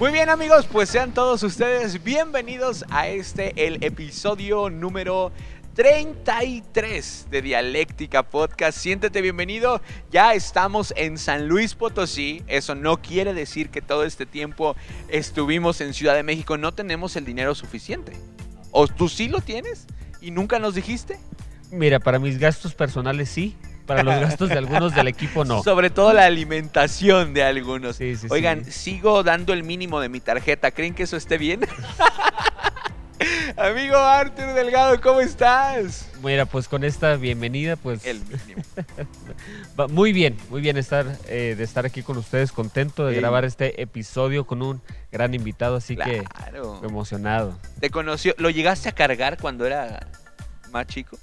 Muy bien, amigos, pues sean todos ustedes bienvenidos a el episodio número 33 de Dialéctica Podcast. Siéntete bienvenido. Ya estamos en San Luis Potosí. Eso no quiere decir que todo este tiempo estuvimos en Ciudad de México. No tenemos el dinero suficiente. ¿O tú sí lo tienes y nunca nos dijiste? Mira, para mis gastos personales sí. Para los gastos de algunos del equipo no. Sobre todo la alimentación de algunos. Sí, sí, Oigan, sí. sigo dando el mínimo de mi tarjeta. ¿Creen que eso esté bien? Amigo Artur Delgado, ¿cómo estás? Mira, pues con esta bienvenida, pues El mínimo. muy bien de estar aquí con ustedes, contento de grabar este episodio con un gran invitado, así que emocionado. ¿Te conoció? ¿Lo llegaste a cargar cuando era más chico?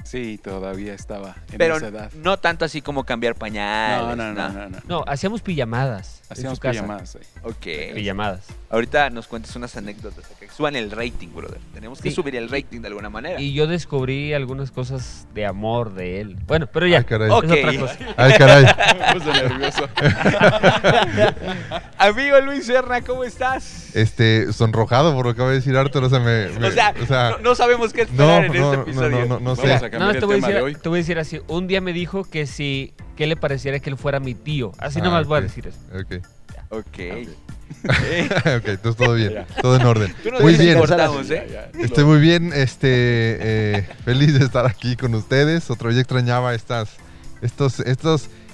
Sí, todavía estaba en Pero esa edad. no tanto así como cambiar pañales. No, hacíamos pijamadas. Hacíamos pijamadas. Sí. Ok. Pijamadas. Ahorita nos cuentas unas anécdotas que suban el rating, brother. Tenemos que subir el rating de alguna manera. Y yo descubrí algunas cosas de amor de él. Bueno, pero ya, Ay, caray. es Ok. otra cosa. Ay, caray. Me puse nervioso. Amigo Luis Serna, ¿cómo estás? Sonrojado por lo que acaba de decir Arthur, no sabemos qué esperar en este episodio. no Vamos sé. a cambiar No, el te voy tema de a hoy. decir así. Un día me dijo que si, ¿qué le pareciera que él fuera mi tío? Así nomás voy a ok. decir eso. Ok. Ok. Ok, entonces todo bien, todo en orden. Tú no Muy dices bien, cortamos, ¿eh? estoy muy bien, feliz de estar aquí con ustedes. Otro día extrañaba estas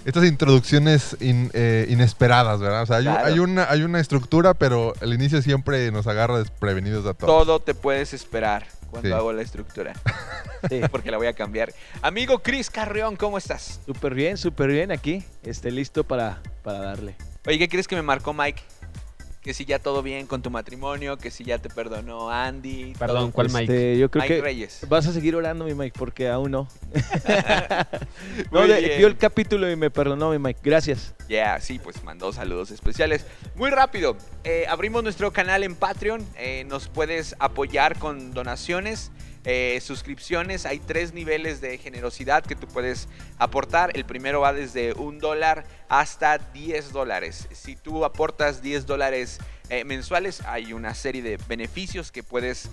introducciones inesperadas, ¿verdad? O sea, Claro. hay una estructura, pero el inicio siempre nos agarra desprevenidos a todos. Todo te puedes esperar cuando Sí. hago la estructura. Sí, porque la voy a cambiar. Amigo Chris Carreón, ¿cómo estás? Súper bien aquí, listo para darle. Oye, ¿qué crees que me marcó Mike? Que si ya todo bien con tu matrimonio, que si ya te perdonó Andy. Perdón, todo. ¿cuál Mike? Yo creo Mike que Reyes. vas a seguir orando, mi Mike, porque aún no. Muy bien. Vio el capítulo y me perdonó, mi Mike. Gracias. Sí, pues mandó saludos especiales. Muy rápido, abrimos nuestro canal en Patreon. Nos puedes apoyar con donaciones, suscripciones. Hay 3 niveles de generosidad que tú puedes aportar. El primero va desde $1 hasta $10. Si tú aportas $10 mensuales, hay una serie de beneficios que puedes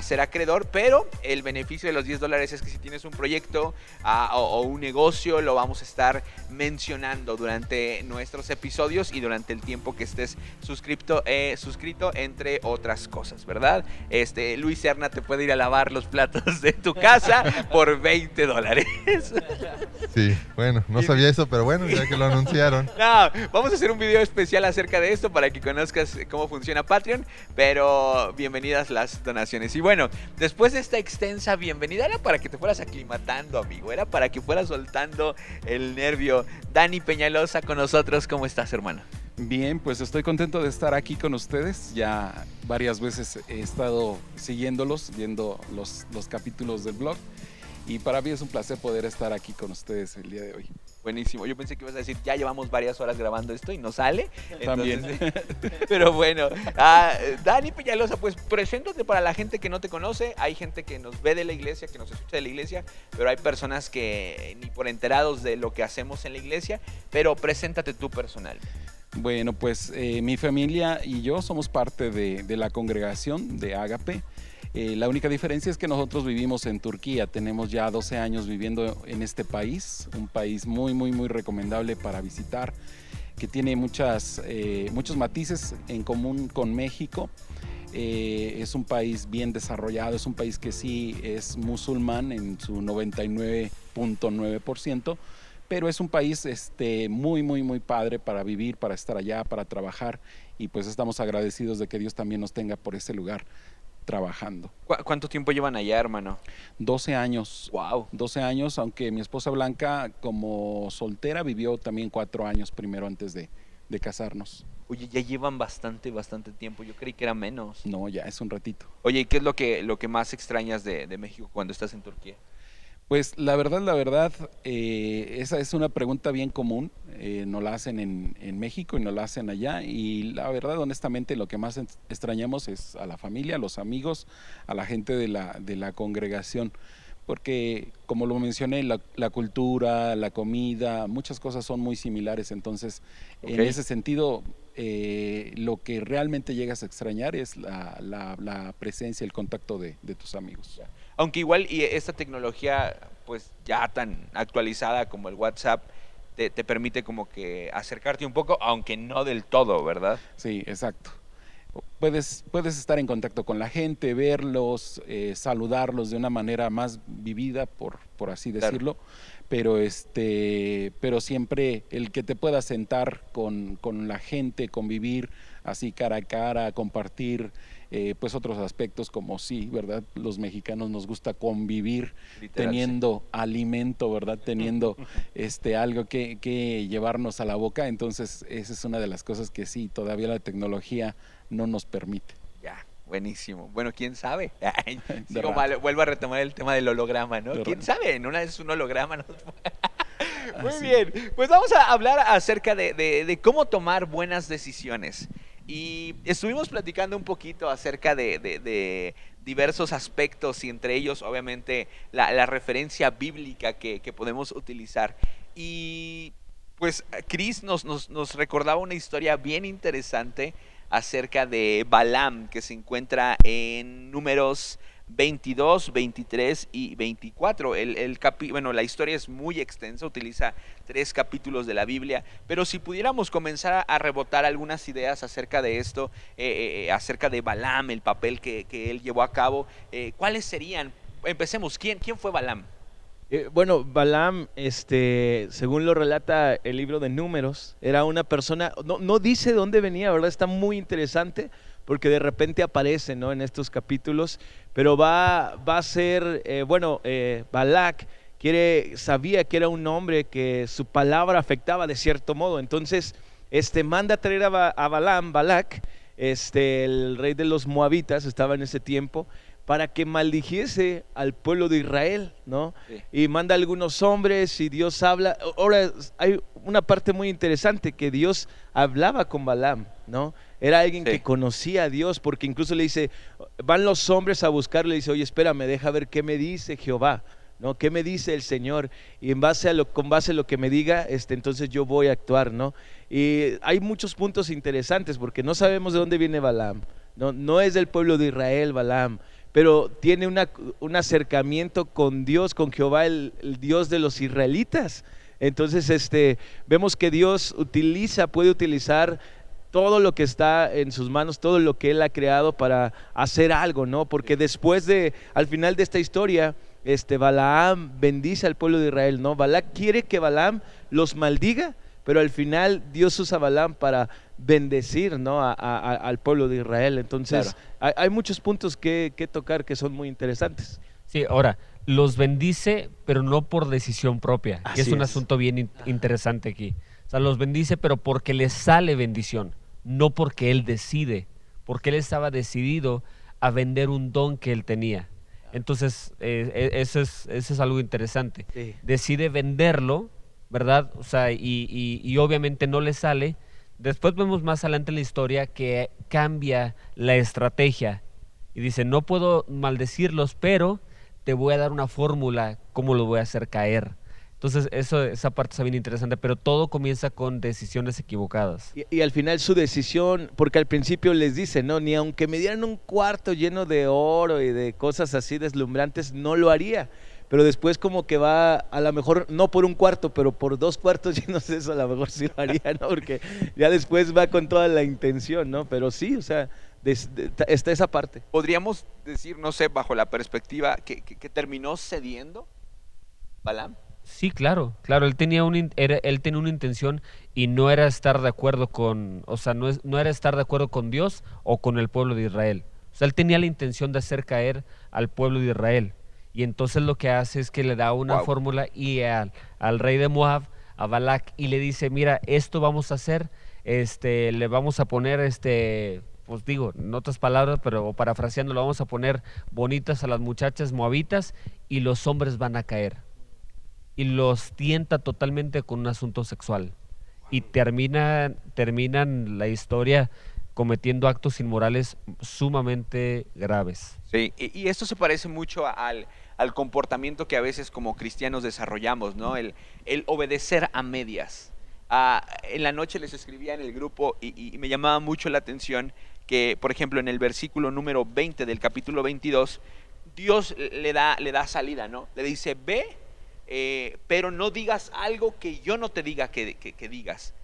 ser acreedor, pero el beneficio de los $10 es que si tienes un proyecto o un negocio, lo vamos a estar mencionando durante nuestros episodios y durante el tiempo que estés suscrito, entre otras cosas, ¿verdad? Luis Serna te puede ir a lavar los platos de tu casa por $20. Sí, bueno, no sabía eso, pero bueno, ya que lo anunciaron. No, vamos a hacer un video especial acerca de esto para que conozcas cómo funciona Patreon, pero bienvenidas las donaciones. Y bueno, después de esta extensa bienvenida, era para que te fueras aclimatando, amigo, era para que fueras soltando el nervio. Dani Peñalosa con nosotros, ¿cómo estás, hermano? Bien, pues estoy contento de estar aquí con ustedes. Ya varias veces he estado siguiéndolos, viendo los capítulos del blog. Y para mí es un placer poder estar aquí con ustedes el día de hoy. Buenísimo, yo pensé que ibas a decir, ya llevamos varias horas grabando esto y no sale. También. Pero bueno, Dani Peñalosa, pues preséntate para la gente que no te conoce. Hay gente que nos ve de la iglesia, que nos escucha de la iglesia, pero hay personas que ni por enterados de lo que hacemos en la iglesia. Pero preséntate tú personal. Bueno, pues mi familia y yo somos parte de la congregación de Ágape. La única diferencia es que nosotros vivimos en Turquía, tenemos ya 12 años viviendo en este país, un país muy, muy, muy recomendable para visitar, que tiene muchos matices en común con México. Es un país bien desarrollado, es un país que sí es musulmán en su 99.9%, pero es un país muy, muy, muy padre para vivir, para estar allá, para trabajar, y pues estamos agradecidos de que Dios también nos tenga por ese lugar trabajando. ¿Cuánto tiempo llevan allá, hermano? 12 años. Wow. 12 años, aunque mi esposa Blanca como soltera vivió también 4 años primero antes de casarnos. Oye, ya llevan bastante tiempo. Yo creí que era menos. No, ya es un ratito. Oye, ¿y qué es lo que más extrañas de México cuando estás en Turquía? Pues la verdad, esa es una pregunta bien común. Nos la hacen en México y nos la hacen allá. Y la verdad, honestamente, lo que más extrañamos es a la familia, a los amigos, a la gente de la congregación. Porque, como lo mencioné, la cultura, la comida, muchas cosas son muy similares. Entonces, en ese sentido, lo que realmente llegas a extrañar es la presencia, el contacto de tus amigos. Aunque igual y esta tecnología pues ya tan actualizada como el WhatsApp te permite como que acercarte un poco, aunque no del todo, ¿verdad? Sí, exacto. Puedes estar en contacto con la gente, verlos, saludarlos de una manera más vivida, por así decirlo, claro. Pero siempre el que te puedas sentar con la gente, convivir así cara a cara, compartir pues otros aspectos como sí, ¿verdad? Los mexicanos nos gusta convivir, literal, teniendo alimento, ¿verdad? Teniendo algo que llevarnos a la boca. Entonces esa es una de las cosas que sí, todavía la tecnología no nos permite. Ya, buenísimo. Bueno, ¿quién sabe? Vuelvo a retomar el tema del holograma, ¿no? ¿Quién sabe? En una vez un holograma nos... Muy bien, pues vamos a hablar acerca de cómo tomar buenas decisiones. Y estuvimos platicando un poquito acerca de diversos aspectos y entre ellos obviamente la referencia bíblica que podemos utilizar. Y pues Chris nos recordaba una historia bien interesante acerca de Balaam, que se encuentra en Números 22, 23 y 24. Bueno, la historia es muy extensa, utiliza 3 capítulos de la Biblia, pero si pudiéramos comenzar a rebotar algunas ideas acerca de esto, acerca de Balaam, el papel que él llevó a cabo, ¿cuáles serían? Empecemos, ¿quién fue Balaam? Bueno, Balaam, según lo relata el libro de Números, era una persona, no dice de dónde venía, ¿verdad? Está muy interesante porque de repente aparece, ¿no?, en estos capítulos, pero va a ser, Balac sabía que era un hombre que su palabra afectaba de cierto modo, entonces manda a traer a Balaam, Balac, el rey de los moabitas, estaba en ese tiempo, para que maldijese al pueblo de Israel, ¿no? Sí. Y manda a algunos hombres y Dios habla. Ahora, hay una parte muy interesante, que Dios hablaba con Balaam, ¿no? Era alguien que conocía a Dios, porque incluso le dice, van los hombres a buscarle, le dice, oye, espérame, deja ver qué me dice Jehová, ¿no? ¿Qué me dice el Señor? Y con base a lo que me diga, entonces yo voy a actuar, ¿no? Y hay muchos puntos interesantes, porque no sabemos de dónde viene Balaam, no es del pueblo de Israel Balaam, pero tiene un acercamiento con Dios, con Jehová, el Dios de los israelitas. Entonces vemos que Dios puede utilizar todo lo que está en sus manos, todo lo que Él ha creado para hacer algo, ¿no? Porque al final de esta historia, Balaam bendice al pueblo de Israel, ¿no? Balac quiere que Balaam los maldiga, pero al final Dios usa a Balaam para bendecir, ¿no?, al pueblo de Israel. Entonces hay muchos puntos que tocar que son muy interesantes. Sí, ahora, los bendice, pero no por decisión propia, que es un asunto bien interesante aquí. O sea, los bendice, pero porque le sale bendición, no porque él decide, porque él estaba decidido a vender un don que él tenía. Entonces, eso es algo interesante. Sí. Decide venderlo, ¿verdad? O sea, y obviamente no le sale. Después vemos más adelante en la historia que cambia la estrategia y dice, no puedo maldecirlos, pero te voy a dar una fórmula, cómo lo voy a hacer caer. Entonces esa parte está bien interesante, pero todo comienza con decisiones equivocadas. Y al final su decisión, porque al principio les dice, no, ni aunque me dieran un cuarto lleno de oro y de cosas así deslumbrantes, no lo haría. Pero después como que va, a lo mejor no por un cuarto, pero por 2 cuartos llenos de eso, a lo mejor sí lo haría, ¿no? Porque ya después va con toda la intención, ¿no? Pero sí, o sea, está esa parte. ¿Podríamos decir, no sé, bajo la perspectiva, que terminó cediendo Balaam? Sí, claro, él tenía una intención y no era estar de acuerdo con, o sea, no era estar de acuerdo con Dios o con el pueblo de Israel. O sea, él tenía la intención de hacer caer al pueblo de Israel. Y entonces lo que hace es que le da una fórmula y al rey de Moab, a Balac, y le dice, mira, esto vamos a hacer, le vamos a poner, pues digo, en otras palabras, pero parafraseando, lo vamos a poner bonitas a las muchachas moabitas y los hombres van a caer. Y los tienta totalmente con un asunto sexual. Y terminan la historia cometiendo actos inmorales sumamente graves. Sí, y esto se parece mucho al comportamiento que a veces como cristianos desarrollamos, ¿no? El obedecer a medias. En la noche les escribía en el grupo y me llamaba mucho la atención que, por ejemplo, en el versículo número 20 del capítulo 22, Dios le da salida, ¿no? Le dice, ve, pero no digas algo que yo no te diga que digas.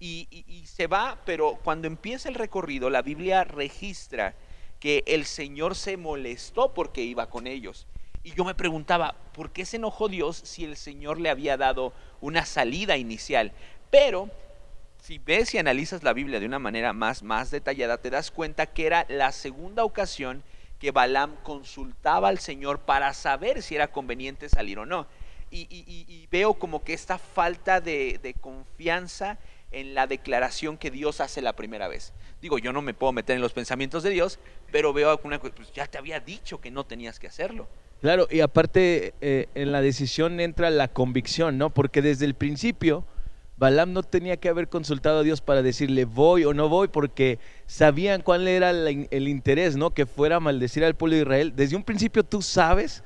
Y se va, pero cuando empieza el recorrido, la Biblia registra que el Señor se molestó porque iba con ellos. Y yo me preguntaba, ¿por qué se enojó Dios si el Señor le había dado una salida inicial? Pero si ves y analizas la Biblia de una manera más detallada, te das cuenta que era la segunda ocasión que Balaam consultaba al Señor para saber si era conveniente salir o no. Y veo como que esta falta de confianza en la declaración que Dios hace la primera vez. Digo, yo no me puedo meter en los pensamientos de Dios, pero veo alguna cosa, pues ya te había dicho que no tenías que hacerlo. Claro, y aparte en la decisión entra la convicción, ¿no? Porque desde el principio Balaam no tenía que haber consultado a Dios para decirle voy o no voy, porque sabían cuál era el interés, ¿no? Que fuera a maldecir al pueblo de Israel. Desde un principio tú sabes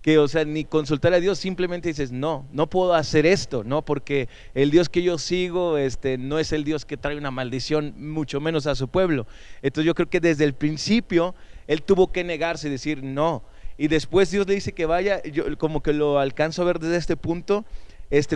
que, o sea, ni consultar a Dios, simplemente dices, no puedo hacer esto, ¿no? Porque el Dios que yo sigo no es el Dios que trae una maldición, mucho menos a su pueblo. Entonces yo creo que desde el principio él tuvo que negarse y decir no. Y después Dios le dice que vaya, yo como que lo alcanzo a ver desde este punto,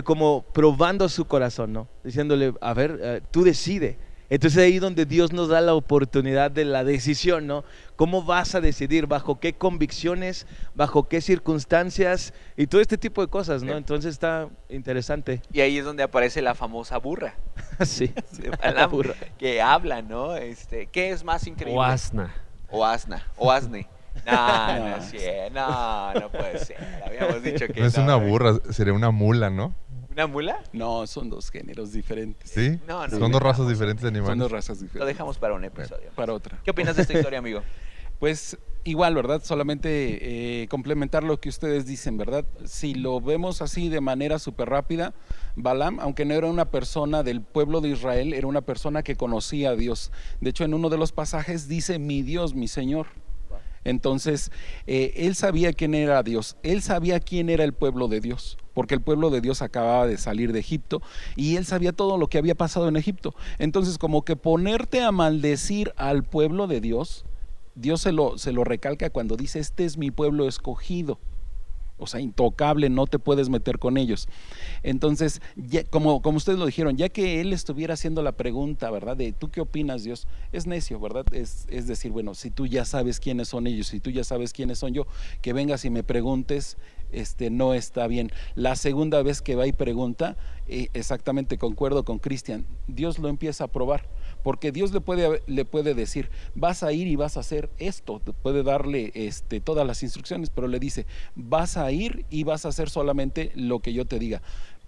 como probando su corazón, ¿no? Diciéndole, a ver, tú decide. Entonces ahí donde Dios nos da la oportunidad de la decisión, ¿no? ¿Cómo vas a decidir? ¿Bajo qué convicciones? ¿Bajo qué circunstancias? Y todo este tipo de cosas, ¿no? Entonces está interesante. Y ahí es donde aparece la famosa burra. Sí, De Balaam, burra. Que habla, ¿no? ¿Qué es más increíble? O asna. O asna, o asne. No puede ser. Habíamos dicho que no es una burra, sería una mula, ¿no? ¿Una mula? No, son dos géneros diferentes. ¿Sí? No, Son dos razas diferentes de animales. Son dos razas Lo diferentes. dejamos para un episodio. Para otra. ¿Qué opinas de esta historia, amigo? Pues igual, ¿verdad? Solamente complementar lo que ustedes dicen, ¿verdad? Si lo vemos así de manera súper rápida, Balaam, aunque no era una persona del pueblo de Israel, era una persona que conocía a Dios. De hecho, en uno de los pasajes dice, mi Dios, mi Señor. Entonces, él sabía quién era Dios, él sabía quién era el pueblo de Dios, porque el pueblo de Dios acababa de salir de Egipto y él sabía todo lo que había pasado en Egipto. Entonces, como que ponerte a maldecir al pueblo de Dios, Dios se lo recalca cuando dice, este es mi pueblo escogido. O sea, intocable, no te puedes meter con ellos. Entonces, ya, como ustedes lo dijeron, ya que él estuviera haciendo la pregunta, ¿verdad? De ¿tú qué opinas, Dios? Es necio, ¿verdad? Es decir, bueno, si tú ya sabes quiénes son ellos, si tú ya sabes quiénes son yo, que vengas y me preguntes, no está bien. La segunda vez que va y pregunta, exactamente concuerdo con Cristian, Dios lo empieza a probar. Porque Dios le puede decir, vas a ir y vas a hacer esto, puede darle todas las instrucciones, pero le dice, vas a ir y vas a hacer solamente lo que yo te diga.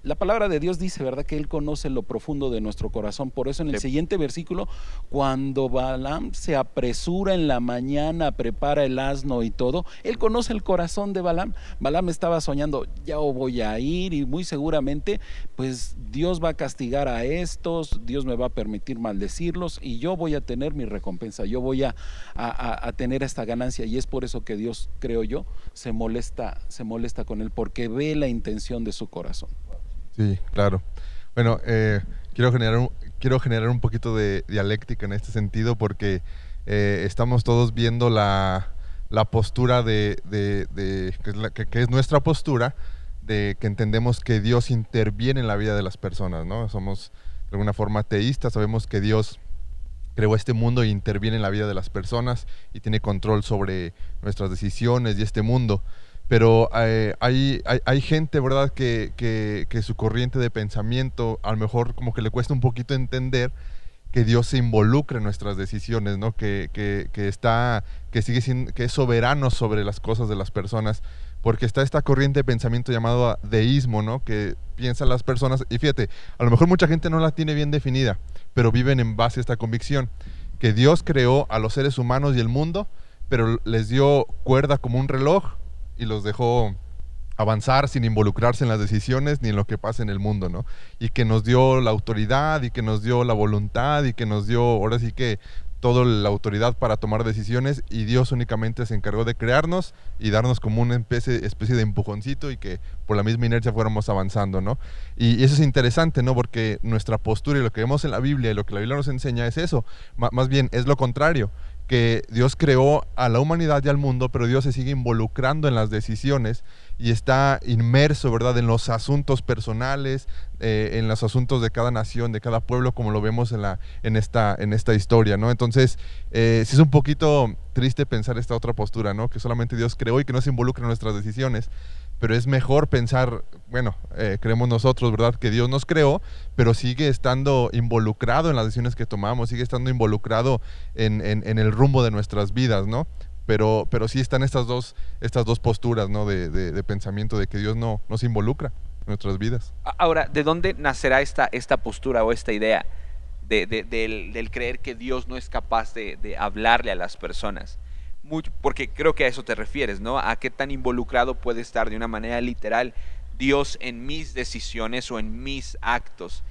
La palabra de Dios dice, ¿verdad?, que Él conoce lo profundo de nuestro corazón. Por eso en el siguiente versículo, cuando Balaam se apresura en la mañana, prepara el asno y todo, Él conoce el corazón de Balaam. Balaam estaba soñando, ya voy a ir y muy seguramente pues Dios va a castigar a estos, Dios me va a permitir maldecirlos y yo voy a tener mi recompensa, yo voy a tener esta ganancia. Y es por eso que Dios, creo yo, se molesta con él, porque ve la intención de su corazón. Sí, claro. Bueno, quiero generar un poquito de dialéctica en este sentido porque estamos todos viendo la postura que es nuestra postura, de que entendemos que Dios interviene en la vida de las personas, ¿no? Somos de alguna forma teístas, sabemos que Dios creó este mundo y interviene en la vida de las personas y tiene control sobre nuestras decisiones y este mundo. Pero hay gente, ¿verdad?, que su corriente de pensamiento a lo mejor como que le cuesta un poquito entender que Dios se involucra en nuestras decisiones, ¿no? Que sigue siendo, que es soberano sobre las cosas de las personas, porque está esta corriente de pensamiento llamado deísmo, ¿no? Que piensan las personas, y fíjate, a lo mejor mucha gente no la tiene bien definida, pero viven en base a esta convicción, que Dios creó a los seres humanos y el mundo, pero les dio cuerda como un reloj y los dejó avanzar sin involucrarse en las decisiones ni en lo que pasa en el mundo, ¿no? Y que nos dio la autoridad y que nos dio la voluntad y que nos dio, ahora sí que toda la autoridad para tomar decisiones y Dios únicamente se encargó de crearnos y darnos como una especie de empujoncito y que por la misma inercia fuéramos avanzando, ¿no? Y eso es interesante, ¿no? Porque nuestra postura y lo que vemos en la Biblia y lo que la Biblia nos enseña es eso, más bien es lo contrario, que Dios creó a la humanidad y al mundo, pero Dios se sigue involucrando en las decisiones y está inmerso, ¿verdad?, en los asuntos personales, en los asuntos de cada nación, de cada pueblo, como lo vemos en esta historia, ¿no? Entonces, sí es un poquito triste pensar esta otra postura, ¿no? Que solamente Dios creó y que no se involucra en nuestras decisiones, pero es mejor pensar, bueno, creemos nosotros, ¿verdad?, que Dios nos creó, pero sigue estando involucrado en las decisiones que tomamos, sigue estando involucrado en el rumbo de nuestras vidas, ¿no? Pero sí están estas dos posturas, ¿no?, de pensamiento de que Dios no se involucra en nuestras vidas. Ahora, ¿de dónde nacerá esta postura o esta idea del creer que Dios no es capaz de hablarle a las personas? Porque creo que a eso te refieres, ¿no? A qué tan involucrado puede estar de una manera literal Dios en mis decisiones o en mis actos.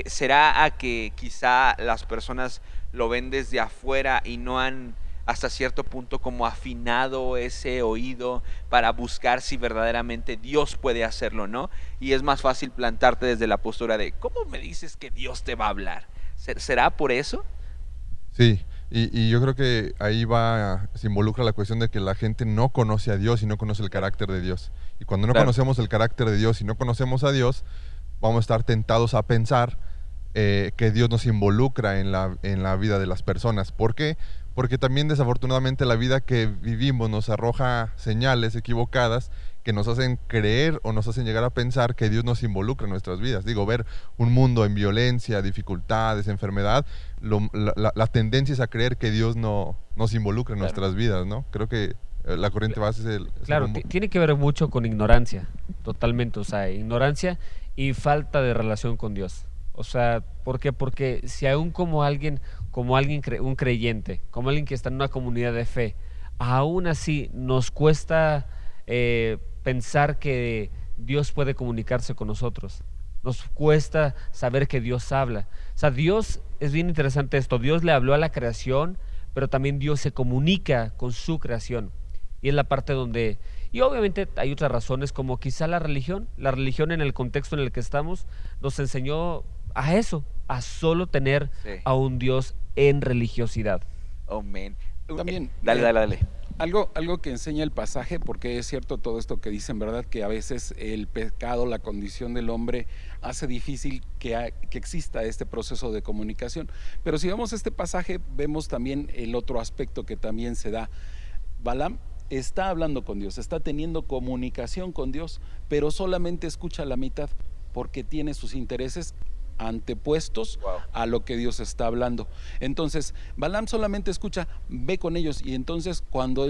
¿Será a que quizá las personas lo ven desde afuera y no han hasta cierto punto como afinado ese oído para buscar si verdaderamente Dios puede hacerlo, ¿no? Y es más fácil plantarte desde la postura de ¿cómo me dices que Dios te va a hablar? ¿Será por eso? Sí, y yo creo que ahí se involucra la cuestión de que la gente no conoce a Dios y no conoce el carácter de Dios. Y cuando no conocemos el carácter de Dios y no conocemos a Dios, vamos a estar tentados a pensar que Dios nos involucra en la vida de las personas. ¿Por qué? Porque también desafortunadamente la vida que vivimos nos arroja señales equivocadas que nos hacen creer o nos hacen llegar a pensar que Dios nos involucra en nuestras vidas. Digo, ver un mundo en violencia, dificultades, enfermedad, la tendencia es a creer que Dios no nos involucra en nuestras vidas, ¿no? Creo que la corriente base es el Claro, rumbo. tiene que ver mucho con ignorancia, totalmente, o sea, ignorancia y falta de relación con Dios. O sea, ¿por qué? Porque si aún un creyente, como alguien que está en una comunidad de fe, aún así nos cuesta pensar que Dios puede comunicarse con nosotros. Nos cuesta saber que Dios habla. O sea, Dios, es bien interesante esto, Dios le habló a la creación, pero también Dios se comunica con su creación. Y es la parte donde... Y obviamente hay otras razones, como quizá la religión en el contexto en el que estamos, nos enseñó a eso, a solo tener a un Dios en religiosidad. Oh, man. También, Dale. Algo que enseña el pasaje, porque es cierto todo esto que dicen, ¿verdad? Que a veces el pecado, la condición del hombre hace difícil que exista este proceso de comunicación. Pero si vemos este pasaje, vemos también el otro aspecto que también se da. Balaam está hablando con Dios, está teniendo comunicación con Dios, pero solamente escucha la mitad, porque tiene sus intereses antepuestos a lo que Dios está hablando. Entonces Balaam solamente escucha, ve con ellos, y entonces cuando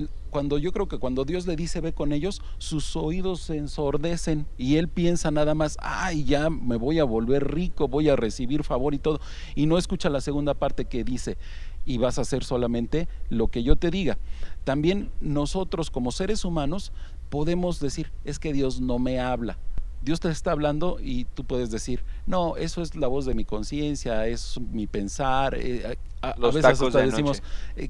yo creo que cuando Dios le dice ve con ellos, sus oídos se ensordecen y él piensa nada más, ay, ya me voy a volver rico, voy a recibir favor y todo, y no escucha la segunda parte que dice, y vas a hacer solamente lo que yo te diga. También nosotros como seres humanos podemos decir, es que Dios no me habla. Dios te está hablando y tú puedes decir, no, eso es la voz de mi conciencia, es mi pensar. A veces hasta decimos,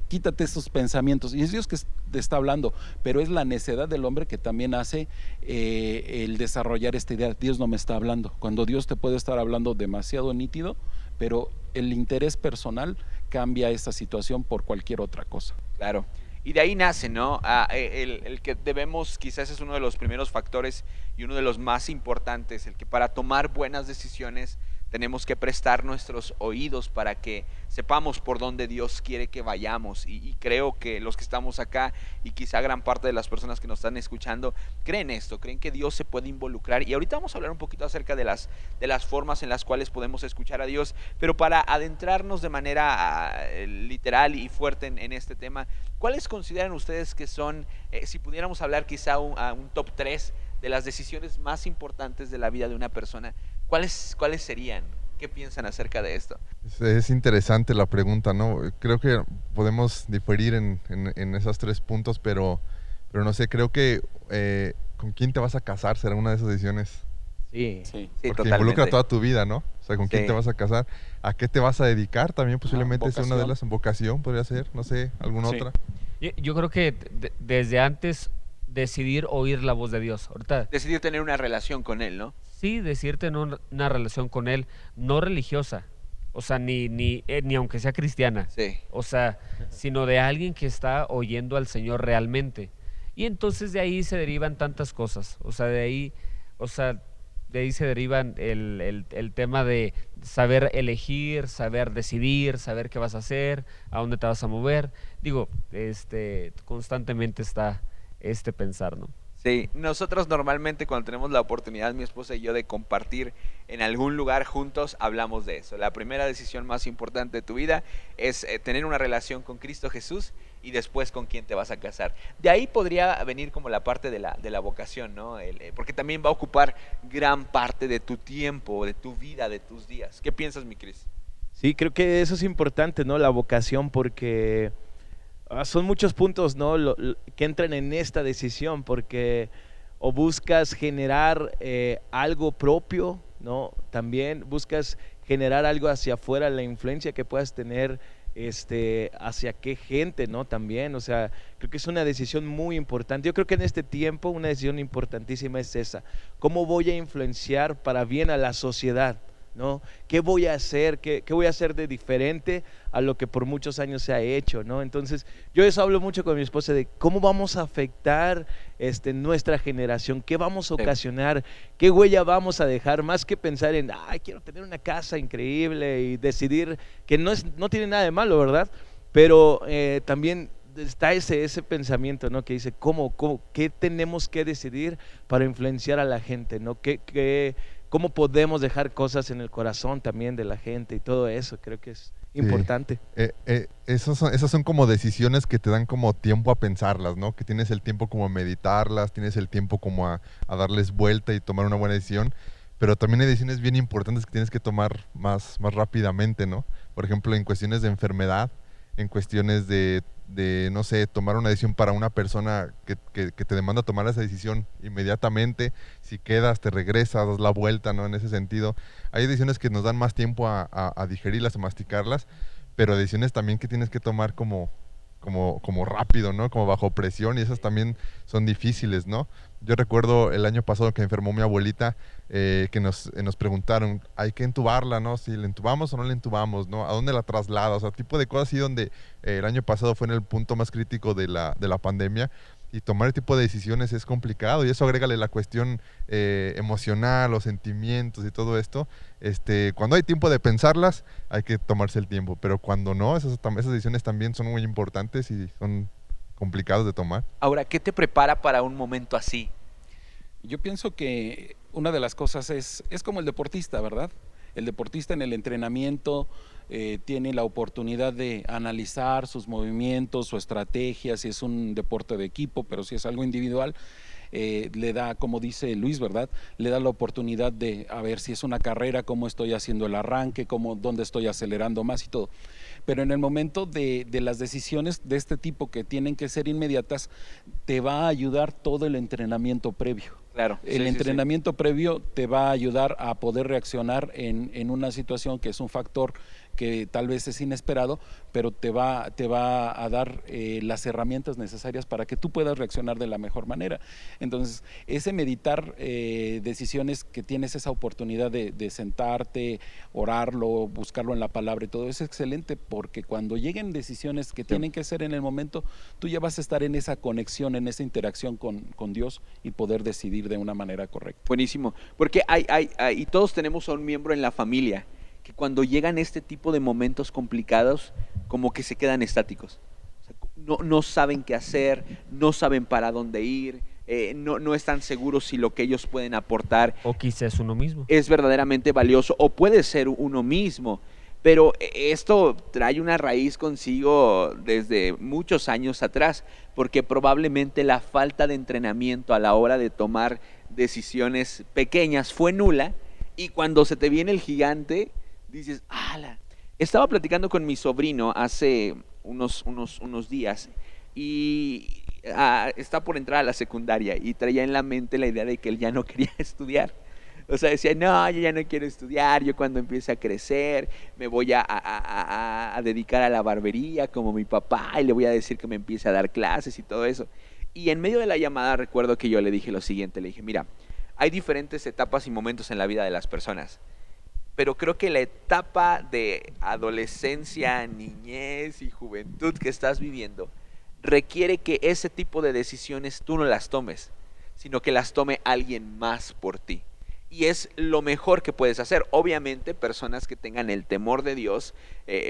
quítate esos pensamientos. Y es Dios que te está hablando, pero es la necedad del hombre que también hace el desarrollar esta idea. Dios no me está hablando. Cuando Dios te puede estar hablando demasiado nítido, pero el interés personal cambia esta situación por cualquier otra cosa. Claro. Y de ahí nace, ¿no? El que debemos, quizás es uno de los primeros factores y uno de los más importantes, el que para tomar buenas decisiones tenemos que prestar nuestros oídos para que sepamos por dónde Dios quiere que vayamos. Y creo que los que estamos acá y quizá gran parte de las personas que nos están escuchando creen esto, creen que Dios se puede involucrar. Y ahorita vamos a hablar un poquito acerca de las formas en las cuales podemos escuchar a Dios, pero para adentrarnos de manera literal y fuerte en este tema, ¿cuáles consideran ustedes que son, si pudiéramos hablar quizá un top 3 de las decisiones más importantes de la vida de una persona, ¿cuáles serían? ¿Qué piensan acerca de esto? Es interesante la pregunta, ¿no? Creo que podemos diferir en esos 3 puntos, pero no sé, creo que ¿con quién te vas a casar? Será una de esas decisiones Sí. Sí. Sí, Porque totalmente. involucra toda tu vida, ¿no? O sea, con quién Sí. te vas a casar, a qué te vas a dedicar, también posiblemente es una de vocación. las vocación, podría ser, no sé, alguna Sí. otra. Yo creo que desde antes decidir oír la voz de Dios. Ahorita Decidir tener una relación con él, ¿no? sí decirte en una relación con Él, no religiosa, o sea, ni aunque sea cristiana, Sí. o sea, sino de alguien que está oyendo al Señor realmente. Y entonces de ahí se derivan tantas cosas, o sea, de ahí se derivan el tema de saber elegir, saber decidir, saber qué vas a hacer, a dónde te vas a mover. Digo, constantemente está este pensar, ¿no? Sí, nosotros normalmente cuando tenemos la oportunidad, mi esposa y yo, de compartir en algún lugar juntos, hablamos de eso. La primera decisión más importante de tu vida es tener una relación con Cristo Jesús y después con quién te vas a casar. De ahí podría venir como la parte de la vocación, ¿no? Porque también va a ocupar gran parte de tu tiempo, de tu vida, de tus días. ¿Qué piensas, mi Cris? Sí, creo que eso es importante, ¿no? La vocación, porque son muchos puntos, ¿no? Que entran en esta decisión, porque o buscas generar algo propio, ¿no? También buscas generar algo hacia afuera, la influencia que puedas tener, hacia qué gente, ¿no? También, o sea, creo que es una decisión muy importante. Yo creo que en este tiempo una decisión importantísima es esa. ¿Cómo voy a influenciar para bien a la sociedad? ¿No? ¿Qué voy a hacer? ¿Qué voy a hacer de diferente a lo que por muchos años se ha hecho? ¿No? Entonces, yo eso hablo mucho con mi esposa de cómo vamos a afectar nuestra generación, qué vamos a ocasionar, qué huella vamos a dejar, más que pensar en, ay, quiero tener una casa increíble y decidir que no tiene nada de malo, ¿verdad? Pero también está ese pensamiento, ¿no? Que dice, ¿qué tenemos que decidir para influenciar a la gente, ¿no? ¿Cómo podemos dejar cosas en el corazón también de la gente y todo eso? Creo que es importante. Esas son como decisiones que te dan como tiempo a pensarlas, ¿no? Que tienes el tiempo como a meditarlas, tienes el tiempo como a darles vuelta y tomar una buena decisión, pero también hay decisiones bien importantes que tienes que tomar más rápidamente, ¿no? Por ejemplo, en cuestiones de enfermedad, en cuestiones no sé, tomar una decisión para una persona que te demanda tomar esa decisión inmediatamente. Si quedas, te regresas, das la vuelta, ¿no? En ese sentido, hay decisiones que nos dan más tiempo a digerirlas, a masticarlas, pero decisiones también que tienes que tomar como rápido, ¿no? Como bajo presión, y esas también son difíciles, ¿no? Yo recuerdo el año pasado que enfermó mi abuelita, que nos preguntaron, hay que entubarla, ¿no? Si la entubamos o no la entubamos, ¿no? ¿A dónde la traslada? O sea, tipo de cosas así donde el año pasado fue en el punto más crítico de la pandemia, y tomar ese tipo de decisiones es complicado, y eso agrégale la cuestión emocional, los sentimientos y todo esto. Cuando hay tiempo de pensarlas, hay que tomarse el tiempo, pero cuando no, esas decisiones también son muy importantes y son complicados de tomar. Ahora, ¿qué te prepara para un momento así? Yo pienso que una de las cosas es como el deportista, ¿verdad? El deportista en el entrenamiento tiene la oportunidad de analizar sus movimientos, su estrategia, si es un deporte de equipo, pero si es algo individual, le da, como dice Luis, ¿verdad? Le da la oportunidad de, a ver, si es una carrera, cómo estoy haciendo el arranque, dónde estoy acelerando más y todo. Pero en el momento de las decisiones de este tipo que tienen que ser inmediatas, te va a ayudar todo el entrenamiento previo. Claro. El entrenamiento previo te va a ayudar a poder reaccionar en una situación que es un factor que tal vez es inesperado, pero te va a dar las herramientas necesarias para que tú puedas reaccionar de la mejor manera. Entonces, ese meditar decisiones que tienes esa oportunidad de sentarte, orarlo, buscarlo en la palabra y todo, es excelente, porque cuando lleguen decisiones que tienen que ser en el momento, tú ya vas a estar en esa conexión, en esa interacción con Dios y poder decidir de una manera correcta. Buenísimo, porque y todos tenemos a un miembro en la familia que cuando llegan este tipo de momentos complicados, como que se quedan estáticos. O sea, no saben qué hacer, no saben para dónde ir, no están seguros si lo que ellos pueden aportar O quizás uno mismo. es verdaderamente valioso o puede ser uno mismo. Pero esto trae una raíz consigo desde muchos años atrás, porque probablemente la falta de entrenamiento a la hora de tomar decisiones pequeñas fue nula, y cuando se te viene el gigante, dices, ¡ala! Estaba platicando con mi sobrino hace unos días, y está por entrar a la secundaria, y traía en la mente la idea de que él ya no quería estudiar. O sea, decía, no, yo ya no quiero estudiar, yo cuando empiece a crecer me voy a dedicar a la barbería como mi papá y le voy a decir que me empiece a dar clases y todo eso. Y en medio de la llamada recuerdo que yo le dije lo siguiente, le dije, mira, hay diferentes etapas y momentos en la vida de las personas, pero creo que la etapa de adolescencia, niñez y juventud que estás viviendo requiere que ese tipo de decisiones tú no las tomes, sino que las tome alguien más por ti. Y es lo mejor que puedes hacer. Obviamente, personas que tengan el temor de Dios,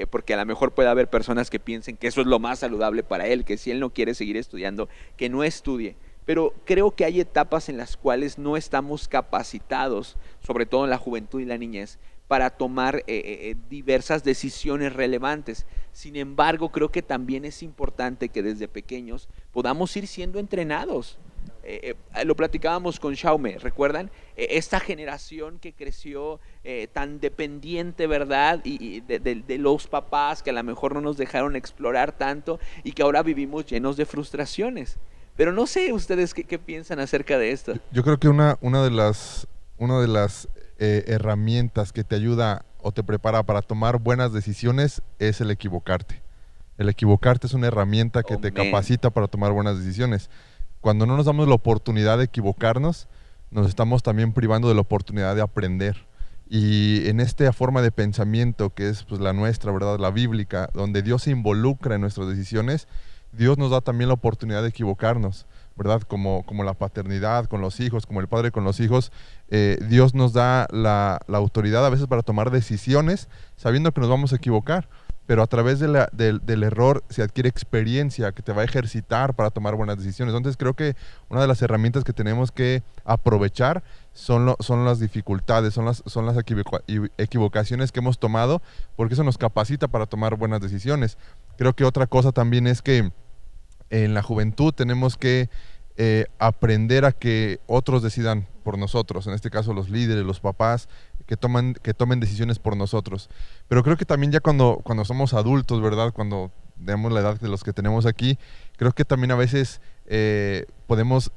porque a lo mejor puede haber personas que piensen que eso es lo más saludable para él, que si él no quiere seguir estudiando, que no estudie. Pero creo que hay etapas en las cuales no estamos capacitados, sobre todo en la juventud y la niñez, para tomar diversas decisiones relevantes. Sin embargo, creo que también es importante que desde pequeños podamos ir siendo entrenados. Lo platicábamos con Xiaomi, ¿recuerdan? Esta generación que creció tan dependiente, ¿verdad? Y de los papás que a lo mejor no nos dejaron explorar tanto y que ahora vivimos llenos de frustraciones. Pero no sé ustedes qué piensan acerca de esto. Yo creo que una de las herramientas que te ayuda o te prepara para tomar buenas decisiones es el equivocarte. El equivocarte es una herramienta que te capacita para tomar buenas decisiones. Cuando no nos damos la oportunidad de equivocarnos, nos estamos también privando de la oportunidad de aprender. Y en esta forma de pensamiento que es pues, la nuestra, ¿verdad? La bíblica, donde Dios se involucra en nuestras decisiones, Dios nos da también la oportunidad de equivocarnos, ¿verdad? Como la paternidad con los hijos, como el padre con los hijos, Dios nos da la autoridad a veces para tomar decisiones sabiendo que nos vamos a equivocar, pero a través del error se adquiere experiencia que te va a ejercitar para tomar buenas decisiones. Entonces creo que una de las herramientas que tenemos que aprovechar son las dificultades, son las equivocaciones que hemos tomado, porque eso nos capacita para tomar buenas decisiones. Creo que otra cosa también es que en la juventud tenemos que aprender a que otros decidan por nosotros, en este caso los líderes, los papás, que tomen decisiones por nosotros. Pero creo que también ya cuando somos adultos, ¿verdad? Cuando tenemos la edad de los que tenemos aquí, creo que también a veces podemos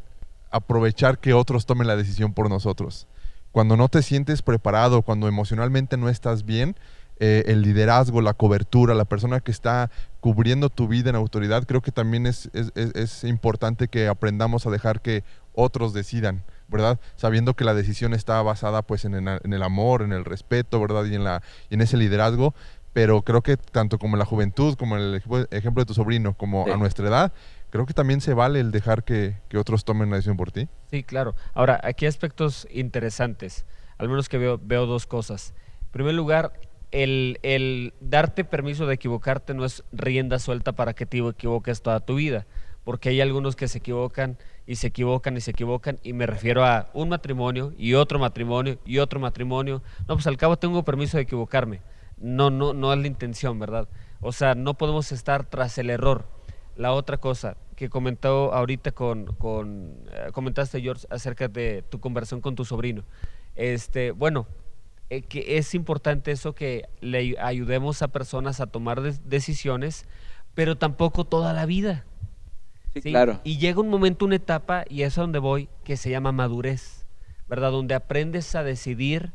aprovechar que otros tomen la decisión por nosotros. Cuando no te sientes preparado, cuando emocionalmente no estás bien, el liderazgo, la cobertura, la persona que está cubriendo tu vida en autoridad, creo que también es importante que aprendamos a dejar que otros decidan, ¿verdad? Sabiendo que la decisión está basada pues en el amor, en el respeto, ¿verdad? Y en ese liderazgo, pero creo que tanto como en la juventud, como en el ejemplo de tu sobrino, como a nuestra edad, creo que también se vale el dejar que otros tomen la decisión por ti. Sí, claro. Ahora, aquí hay aspectos interesantes, al menos que veo dos cosas. En primer lugar, el darte permiso de equivocarte no es rienda suelta para que te equivoques toda tu vida, porque hay algunos que se equivocan y se equivocan y se equivocan, y me refiero a un matrimonio y otro matrimonio y otro matrimonio. No, pues al cabo tengo permiso de equivocarme. No es la intención, ¿verdad? O sea, no podemos estar tras el error. La otra cosa que comentó ahorita comentaste, George, acerca de tu conversación con tu sobrino. Bueno, que es importante eso, que le ayudemos a personas a tomar decisiones, pero tampoco toda la vida. Sí, claro. Y llega un momento, una etapa, y es a donde voy, que se llama madurez, ¿verdad? Donde aprendes a decidir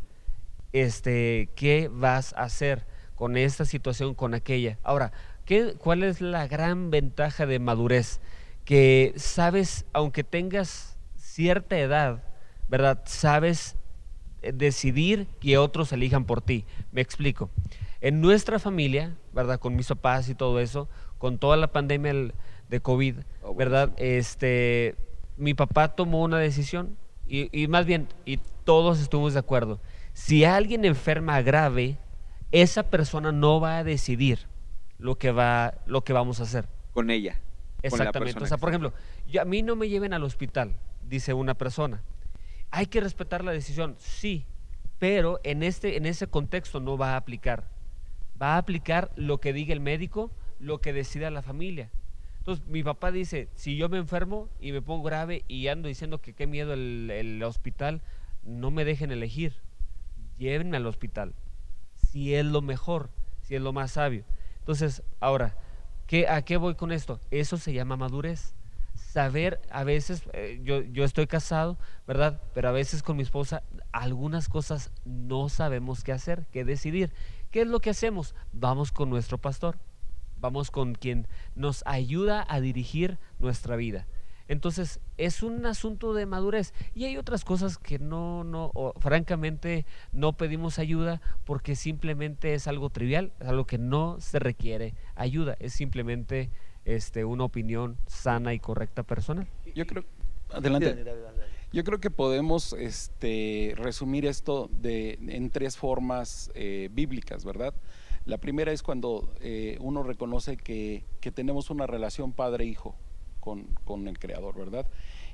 qué vas a hacer con esta situación, con aquella. Ahora, ¿cuál es la gran ventaja de madurez? Que sabes, aunque tengas cierta edad, ¿verdad? Sabes decidir que otros elijan por ti. Me explico. En nuestra familia, ¿verdad? Con mis papás y todo eso, con toda la pandemia de COVID, ¿verdad? Mi papá tomó una decisión y más bien, y todos estuvimos de acuerdo. Si alguien enferma grave, esa persona no va a decidir lo que vamos a hacer. Con ella. Exactamente. O sea, por ejemplo, a mí no me lleven al hospital, dice una persona. Hay que respetar la decisión, sí, pero en ese contexto no va a aplicar. Va a aplicar lo que diga el médico, lo que decida la familia. Entonces, mi papá dice, si yo me enfermo y me pongo grave y ando diciendo que qué miedo el hospital, no me dejen elegir, llévenme al hospital, si es lo mejor, si es lo más sabio. Entonces, ahora, ¿a qué voy con esto? Eso se llama madurez. Saber, a veces, yo estoy casado, ¿verdad? Pero a veces con mi esposa algunas cosas no sabemos qué hacer, qué decidir. ¿Qué es lo que hacemos? Vamos con nuestro pastor, vamos con quien nos ayuda a dirigir nuestra vida. Entonces es un asunto de madurez, y hay otras cosas que francamente no pedimos ayuda porque simplemente es algo trivial, es algo que no se requiere ayuda, es simplemente una opinión sana y correcta personal. Yo creo, adelante. Dale. Yo creo que podemos resumir esto en tres formas bíblicas, ¿verdad? La primera es cuando uno reconoce que tenemos una relación padre-hijo con el Creador, ¿verdad?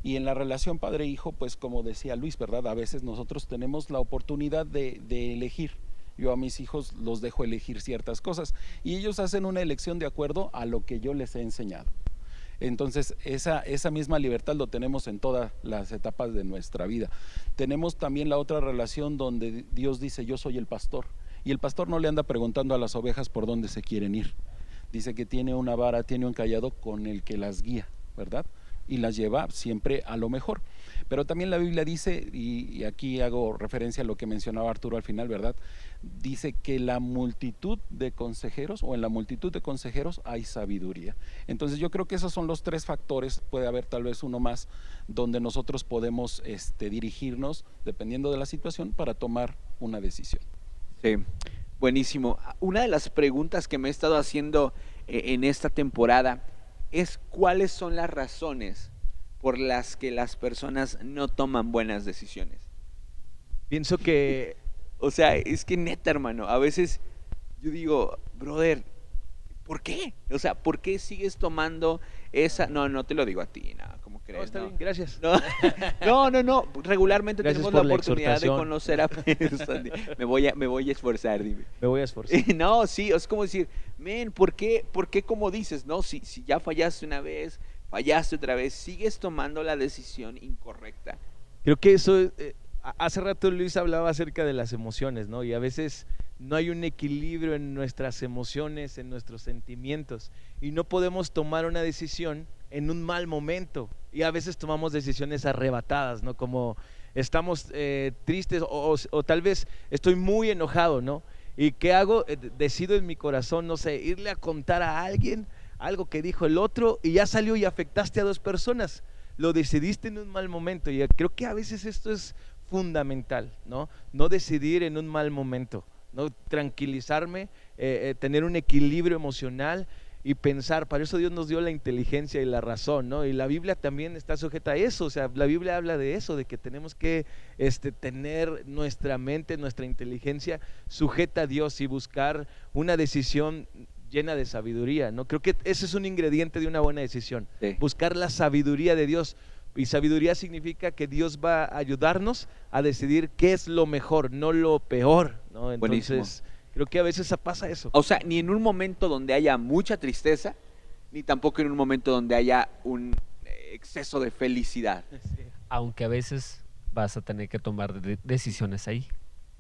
Y en la relación padre-hijo, pues como decía Luis, ¿verdad? A veces nosotros tenemos la oportunidad de elegir. Yo a mis hijos los dejo elegir ciertas cosas y ellos hacen una elección de acuerdo a lo que yo les he enseñado. Entonces esa misma libertad lo tenemos en todas las etapas de nuestra vida. Tenemos también la otra relación donde Dios dice: yo soy el pastor, y el pastor no le anda preguntando a las ovejas por dónde se quieren ir. Dice que tiene una vara, tiene un cayado con el que las guía, ¿verdad? Y las lleva siempre a lo mejor. Pero también la Biblia dice, y aquí hago referencia a lo que mencionaba Arturo al final, ¿verdad? Dice que la multitud de consejeros, o en la multitud de consejeros hay sabiduría. Entonces yo creo que esos son los tres factores, puede haber tal vez uno más, donde nosotros podemos dirigirnos, dependiendo de la situación, para tomar una decisión. Sí, buenísimo. Una de las preguntas que me he estado haciendo en esta temporada es cuáles son las razones por las que las personas no toman buenas decisiones. Pienso que O sea, es que neta, hermano, a veces yo digo, brother, ¿por qué? O sea, ¿por qué sigues tomando esa? No te lo digo a ti, nada, ¿cómo crees? no, está No. bien, gracias. No. Regularmente Gracias tenemos por la la oportunidad de exhortación. conocer a personas. Me voy a esforzar, dime. Me voy a esforzar. No, sí, es como decir, men, ¿por qué como dices, no? Si ya fallaste una vez, fallaste otra vez, sigues tomando la decisión incorrecta. Creo que eso, hace rato Luis hablaba acerca de las emociones, ¿no? Y a veces no hay un equilibrio en nuestras emociones, en nuestros sentimientos, y no podemos tomar una decisión en un mal momento, y a veces tomamos decisiones arrebatadas, ¿no? Como estamos tristes o tal vez estoy muy enojado, ¿no? ¿Y qué hago? Decido en mi corazón, no sé, irle a contar a alguien algo que dijo el otro y ya salió y afectaste a dos personas. Lo decidiste en un mal momento, y creo que a veces esto es fundamental, ¿no? No decidir en un mal momento, ¿no? Tranquilizarme, tener un equilibrio emocional y pensar. Para eso Dios nos dio la inteligencia y la razón, ¿no? Y la Biblia también está sujeta a eso. O sea, la Biblia habla de eso, de que tenemos que tener nuestra mente, nuestra inteligencia sujeta a Dios y buscar una decisión llena de sabiduría, ¿no? Creo que ese es un ingrediente de una buena decisión, Sí. buscar la sabiduría de Dios. Y sabiduría significa que Dios va a ayudarnos a decidir qué es lo mejor, no lo peor, ¿no? Entonces, Buenísimo. creo que a veces pasa eso. O sea, ni en un momento donde haya mucha tristeza, ni tampoco en un momento donde haya un exceso de felicidad. Aunque a veces vas a tener que tomar decisiones ahí.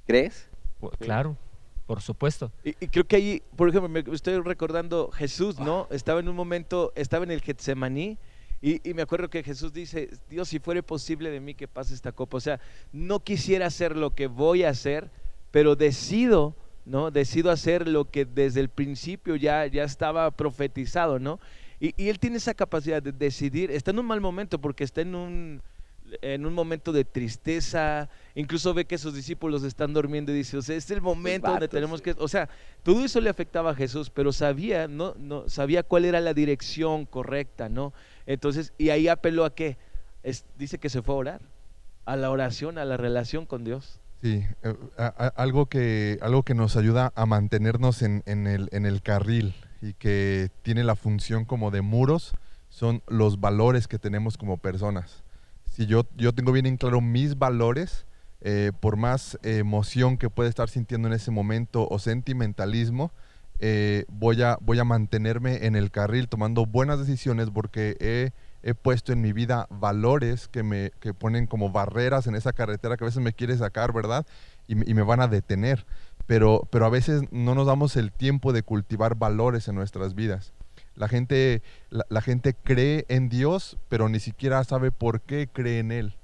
¿Crees? Claro, por supuesto. Y creo que ahí, por ejemplo, me estoy recordando Jesús, ¿no? Estaba en un momento, estaba en el Getsemaní, y me acuerdo que Jesús dice: Dios, si fuere posible de mí que pase esta copa. O sea, no quisiera hacer lo que voy a hacer, pero decido, ¿no? Decido hacer lo que desde el principio ya estaba profetizado, ¿no? Y él tiene esa capacidad de decidir. Está en un mal momento porque está en un momento de tristeza, incluso ve que sus discípulos están durmiendo y dice: o sea, este es el momento donde tenemos que, o sea, todo eso le afectaba a Jesús, pero sabía, no sabía cuál era la dirección correcta, ¿no? Entonces, y ahí apeló a qué, dice que se fue a orar, a la oración, a la relación con Dios. Sí, algo que nos ayuda a mantenernos en el carril y que tiene la función como de muros son los valores que tenemos como personas. Si yo tengo bien en claro mis valores, por más emoción que pueda estar sintiendo en ese momento o sentimentalismo, voy a mantenerme en el carril tomando buenas decisiones porque he puesto en mi vida valores que ponen como barreras en esa carretera que a veces me quiere sacar, ¿verdad? Y me van a detener. Pero a veces no nos damos el tiempo de cultivar valores en nuestras vidas. La gente cree en Dios, pero ni siquiera sabe por qué cree en Él.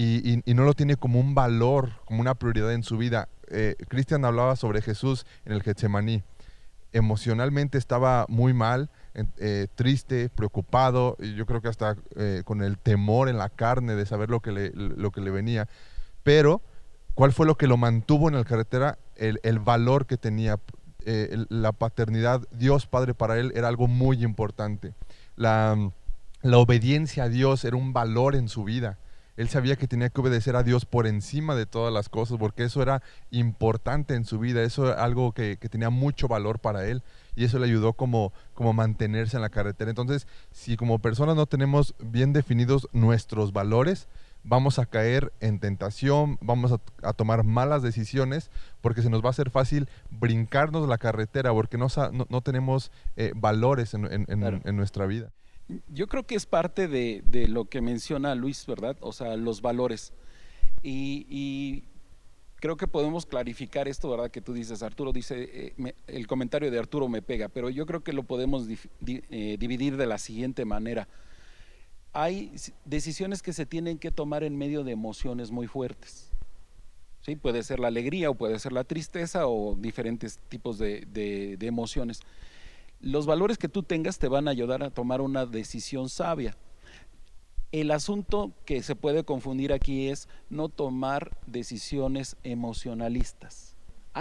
y no lo tiene como un valor, como una prioridad en su vida. Cristian hablaba sobre Jesús en el Getsemaní. Emocionalmente estaba muy mal, triste, preocupado, y yo creo que hasta con el temor en la carne de saber lo que le venía. Pero, ¿cuál fue lo que lo mantuvo en la carretera? El valor que tenía, la paternidad, Dios Padre para él era algo muy importante. La obediencia a Dios era un valor en su vida. Él sabía que tenía que obedecer a Dios por encima de todas las cosas, porque eso era importante en su vida, eso era algo que tenía mucho valor para él, y eso le ayudó como mantenerse en la carretera. Entonces, si como personas no tenemos bien definidos nuestros valores, vamos a caer en tentación, vamos a tomar malas decisiones, porque se nos va a hacer fácil brincarnos la carretera, porque no tenemos valores Claro. en nuestra vida. Yo creo que es parte de lo que menciona Luis, ¿verdad? O sea, los valores. Y creo que podemos clarificar esto, ¿verdad? Que tú dices, Arturo dice, el comentario de Arturo me pega, pero yo creo que lo podemos dividir de la siguiente manera. Hay decisiones que se tienen que tomar en medio de emociones muy fuertes. ¿Sí? Puede ser la alegría o puede ser la tristeza o diferentes tipos de emociones. Los valores que tú tengas te van a ayudar a tomar una decisión sabia. El asunto que se puede confundir aquí es no tomar decisiones emocionalistas.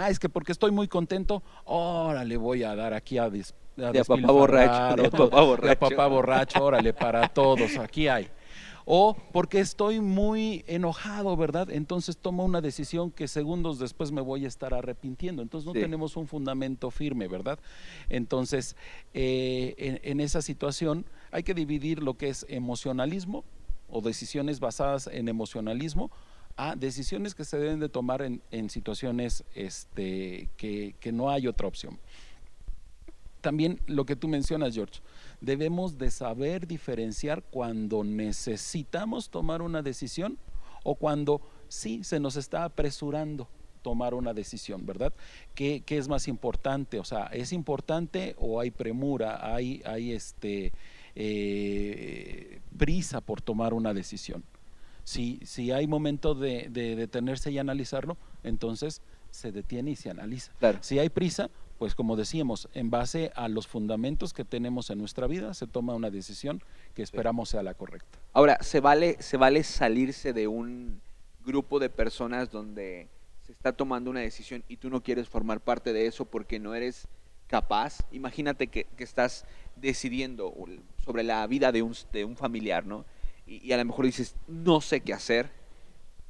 Es que porque estoy muy contento, ahora le voy a dar aquí a De a papá despilfarrar, borracho, de a papá borracho. de a papá borracho, órale, para todos, aquí hay. O porque estoy muy enojado, ¿verdad? Entonces tomo una decisión que segundos después me voy a estar arrepintiendo. Entonces no Sí. tenemos un fundamento firme, ¿verdad? Entonces, en esa situación hay que dividir lo que es emocionalismo o decisiones basadas en emocionalismo a decisiones que se deben de tomar en situaciones que no hay otra opción. También lo que tú mencionas, George, debemos de saber diferenciar cuando necesitamos tomar una decisión o cuando sí se nos está apresurando tomar una decisión, ¿verdad? ¿Qué es más importante? O sea, ¿es importante o hay premura, hay prisa por tomar una decisión? Si hay momento de detenerse y analizarlo, entonces se detiene y se analiza. Claro. Si hay prisa, pues como decíamos, en base a los fundamentos que tenemos en nuestra vida, se toma una decisión que esperamos sea la correcta. Ahora, ¿se vale salirse de un grupo de personas donde se está tomando una decisión y tú no quieres formar parte de eso porque no eres capaz? Imagínate que estás decidiendo sobre la vida de un familiar, ¿no? Y a lo mejor dices, no sé qué hacer,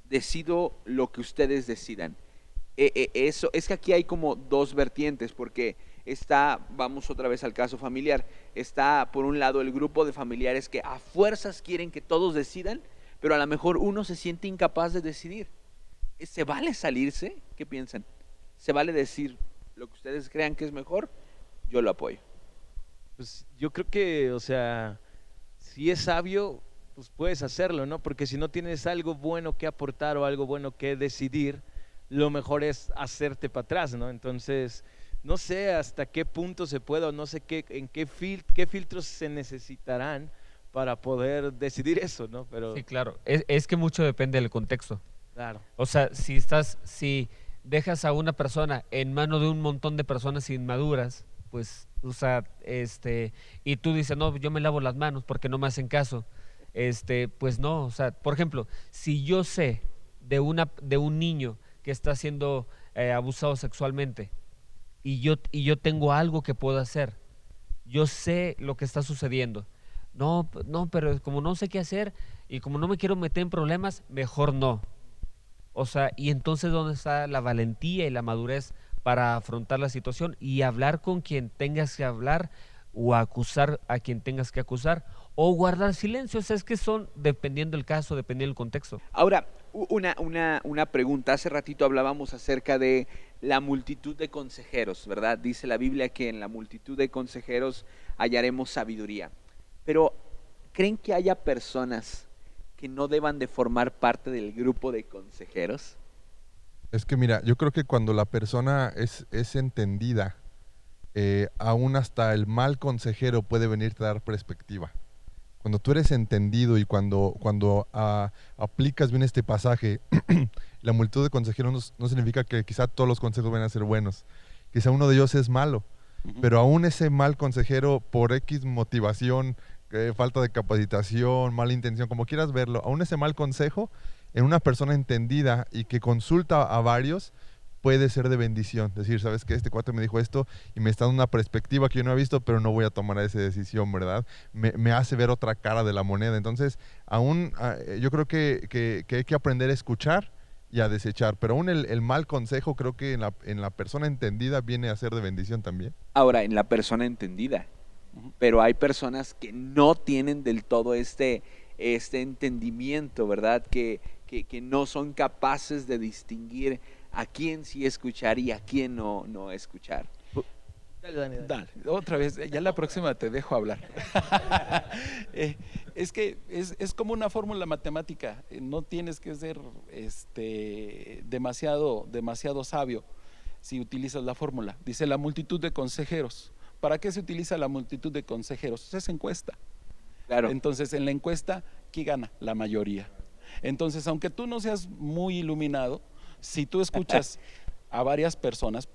decido lo que ustedes decidan. Eso, es que aquí hay como dos vertientes, porque vamos otra vez al caso familiar, está por un lado el grupo de familiares que a fuerzas quieren que todos decidan, pero a lo mejor uno se siente incapaz de decidir. ¿Se vale salirse? ¿Qué piensan? ¿Se vale decir lo que ustedes crean que es mejor? Yo lo apoyo. Pues yo creo que, o sea, si es sabio, pues puedes hacerlo, ¿no? Porque si no tienes algo bueno que aportar o algo bueno que decidir, lo mejor es hacerte para atrás, ¿no? Entonces, no sé hasta qué punto se puede, o no sé qué filtros se necesitarán para poder decidir eso, ¿no? Pero, Sí, claro. Es que mucho depende del contexto. claro, O sea, si dejas a una persona en mano de un montón de personas inmaduras, pues, o sea, y tú dices, no, yo me lavo las manos porque no me hacen caso, pues no, o sea, por ejemplo, si yo sé de un niño que está siendo abusado sexualmente y yo tengo algo que puedo hacer, yo sé lo que está sucediendo. No, no, pero como no sé qué hacer y como no me quiero meter en problemas, mejor no. O sea, y entonces ¿dónde está la valentía y la madurez para afrontar la situación y hablar con quien tengas que hablar o acusar a quien tengas que acusar o guardar silencio? O sea, es que son dependiendo del caso, dependiendo del contexto. Ahora, una pregunta. Hace ratito hablábamos acerca de la multitud de consejeros, ¿verdad? Dice la Biblia que en la multitud de consejeros hallaremos sabiduría. Pero, ¿creen que haya personas que no deban de formar parte del grupo de consejeros? Es que mira, yo creo que cuando la persona es entendida, aún hasta el mal consejero puede venirte a dar perspectiva. cuando tú eres entendido y cuando aplicas bien este pasaje, la multitud de consejeros no significa que quizá todos los consejos van a ser buenos. Quizá uno de ellos es malo, pero aún ese mal consejero, por X motivación, falta de capacitación, mala intención, como quieras verlo, aún ese mal consejo en una persona entendida y que consulta a varios puede ser de bendición. Decir, ¿sabes qué? Este cuate me dijo esto y me está dando una perspectiva que yo no he visto, pero no voy a tomar esa decisión, ¿verdad? Me hace ver otra cara de la moneda. Entonces, aún yo creo que hay que aprender a escuchar y a desechar, pero aún el mal consejo creo que en la persona entendida viene a ser de bendición también. Ahora, en la persona entendida, pero hay personas que no tienen del todo este entendimiento, ¿verdad? Que no son capaces de distinguir a quién sí escuchar y a quién no escuchar. Dale, Dani, dale. Dale, otra vez, ya la próxima te dejo hablar. Es que es como una fórmula matemática, no tienes que ser demasiado sabio si utilizas la fórmula. Dice la multitud de consejeros. ¿Para qué se utiliza la multitud de consejeros? Es encuesta. Claro. Entonces, en la encuesta, ¿quién gana? La mayoría. Entonces, aunque tú no seas muy iluminado, si tú escuchas a varias personas,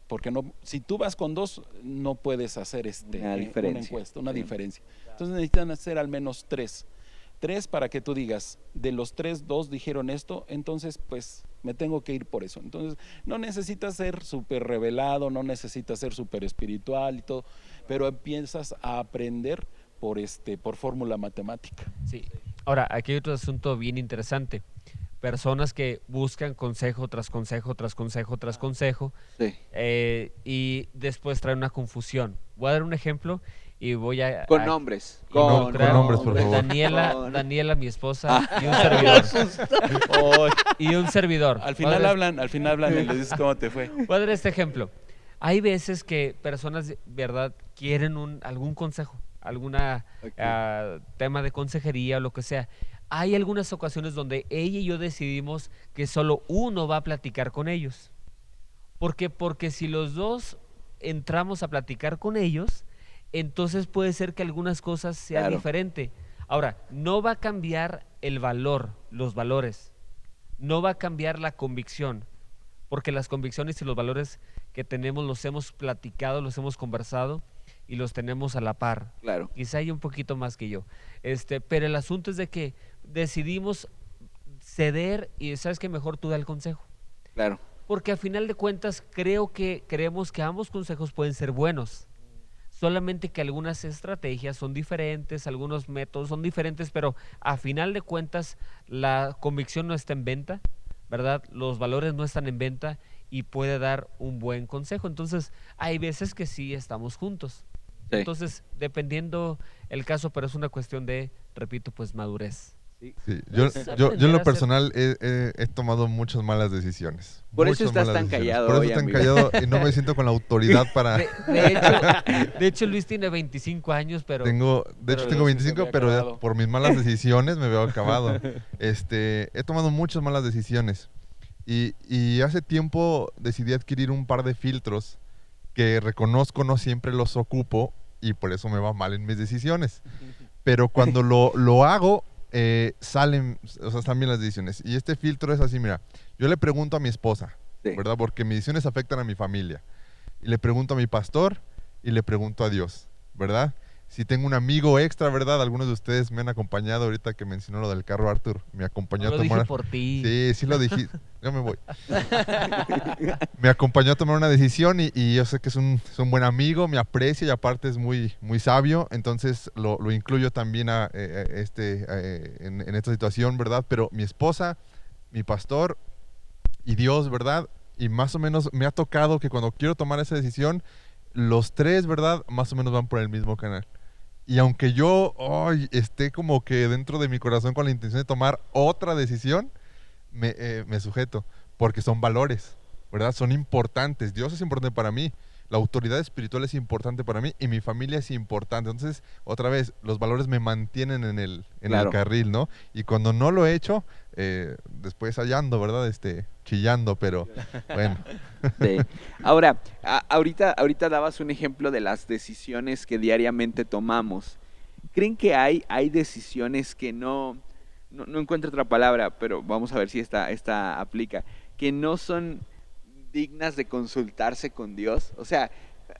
porque no, si tú vas con dos, no puedes hacer una encuesta, una Sí. diferencia. Entonces necesitan hacer al menos tres para que tú digas, de los tres, dos dijeron esto, entonces pues me tengo que ir por eso. Entonces no necesitas ser súper revelado, no necesitas ser súper espiritual y todo, pero empiezas a aprender por fórmula matemática. Sí. Ahora, aquí hay otro asunto bien interesante. Personas que buscan consejo tras consejo, tras consejo, tras consejo, Sí. y después traen una confusión. Voy a dar un ejemplo y voy a... Con a nombres. Con nombres, por favor. Daniela, mi esposa, y un servidor. Y un servidor. Al final hablan y les dices cómo te fue. Voy a dar este ejemplo. Hay veces que personas, ¿verdad?, quieren algún consejo, alguna tema de consejería o lo que sea. Hay algunas ocasiones donde ella y yo decidimos que solo uno va a platicar con ellos. ¿Por qué? Porque si los dos entramos a platicar con ellos, entonces puede ser que algunas cosas sean diferentes. Ahora, no va a cambiar el valor, los valores. No va a cambiar la convicción, porque las convicciones y los valores que tenemos los hemos platicado, los hemos conversado y los tenemos a la par. Claro. Quizá hay un poquito más que yo. Pero el asunto es de que decidimos ceder y sabes que mejor tú da el consejo. Claro. Porque a final de cuentas creemos que ambos consejos pueden ser buenos. Solamente que algunas estrategias son diferentes, algunos métodos son diferentes, pero a final de cuentas la convicción no está en venta, ¿verdad? Los valores no están en venta y puede dar un buen consejo. Entonces, hay veces que sí estamos juntos. Sí. Entonces, dependiendo el caso, pero es una cuestión de, repito, pues madurez. Sí, yo en lo personal he tomado muchas malas decisiones. Por eso Muchas estás malas tan decisiones. callado Por eso hoy, tan amigo. callado y no me siento con la autoridad para... De hecho, Luis tiene 25 años, pero... Tengo 25, había pero acabado. por mis malas decisiones me veo acabado. He tomado muchas malas decisiones. Y hace tiempo decidí adquirir un par de filtros que reconozco no siempre los ocupo y por eso me va mal en mis decisiones. Pero cuando lo hago, salen bien las decisiones. Y este filtro es así, mira, yo le pregunto a mi esposa, Sí. ¿verdad? Porque mis decisiones afectan a mi familia. Y le pregunto a mi pastor y le pregunto a Dios, ¿verdad? Si tengo un amigo extra, ¿verdad? Algunos de ustedes me han acompañado ahorita que mencionó lo del carro, Arthur. Me acompañó No a lo dije tomar... por ti. Sí lo dije. Yo me voy. Me acompañó a tomar una decisión y yo sé que es un buen amigo, me aprecia y aparte es muy, muy sabio. Entonces lo incluyo también en esta situación, ¿verdad? Pero mi esposa, mi pastor y Dios, ¿verdad? Y más o menos me ha tocado que cuando quiero tomar esa decisión, los tres, ¿verdad? Más o menos van por el mismo canal. Y aunque yo esté como que dentro de mi corazón con la intención de tomar otra decisión, me sujeto, porque son valores, ¿verdad? Son importantes. Dios es importante para mí, la autoridad espiritual es importante para mí y mi familia es importante. Entonces, otra vez, los valores me mantienen en el carril, ¿no? Y cuando no lo he hecho, después hallando, ¿verdad? Chillando, pero bueno. Sí. Ahora, ahorita dabas un ejemplo de las decisiones que diariamente tomamos. ¿creen que hay decisiones que no encuentro otra palabra, pero vamos a ver si esta aplica, que no son dignas de consultarse con Dios? O sea,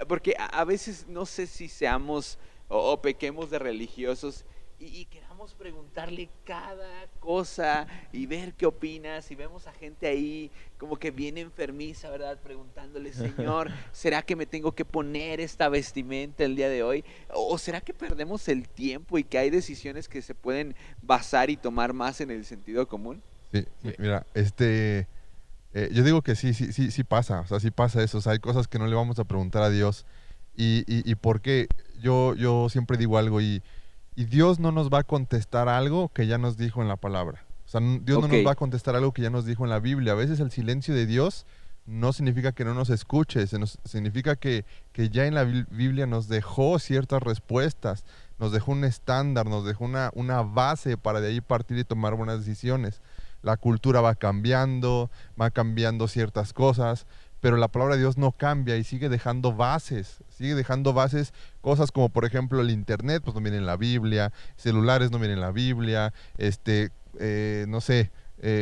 porque a veces no sé si seamos o pequemos de religiosos y queramos preguntarle cada cosa y ver qué opinas, y vemos a gente ahí como que bien enfermiza, ¿verdad? Preguntándole, Señor, ¿será que me tengo que poner esta vestimenta el día de hoy? ¿O será que perdemos el tiempo y que hay decisiones que se pueden basar y tomar más en el sentido común? Sí, mira, yo digo que sí pasa, o sea, sí pasa eso, o sea, hay cosas que no le vamos a preguntar a Dios. ¿Y por qué? Yo siempre digo algo y Dios no nos va a contestar algo que ya nos dijo en la palabra. O sea, Dios no nos va a contestar algo que ya nos dijo en la Biblia. A veces el silencio de Dios no significa que no nos escuche, significa que ya en la Biblia nos dejó ciertas respuestas, nos dejó un estándar, nos dejó una base para de ahí partir y tomar buenas decisiones. La cultura va cambiando ciertas cosas, pero la palabra de Dios no cambia y sigue dejando bases, cosas como por ejemplo el internet, pues no viene en la Biblia, celulares no vienen en la Biblia, no sé,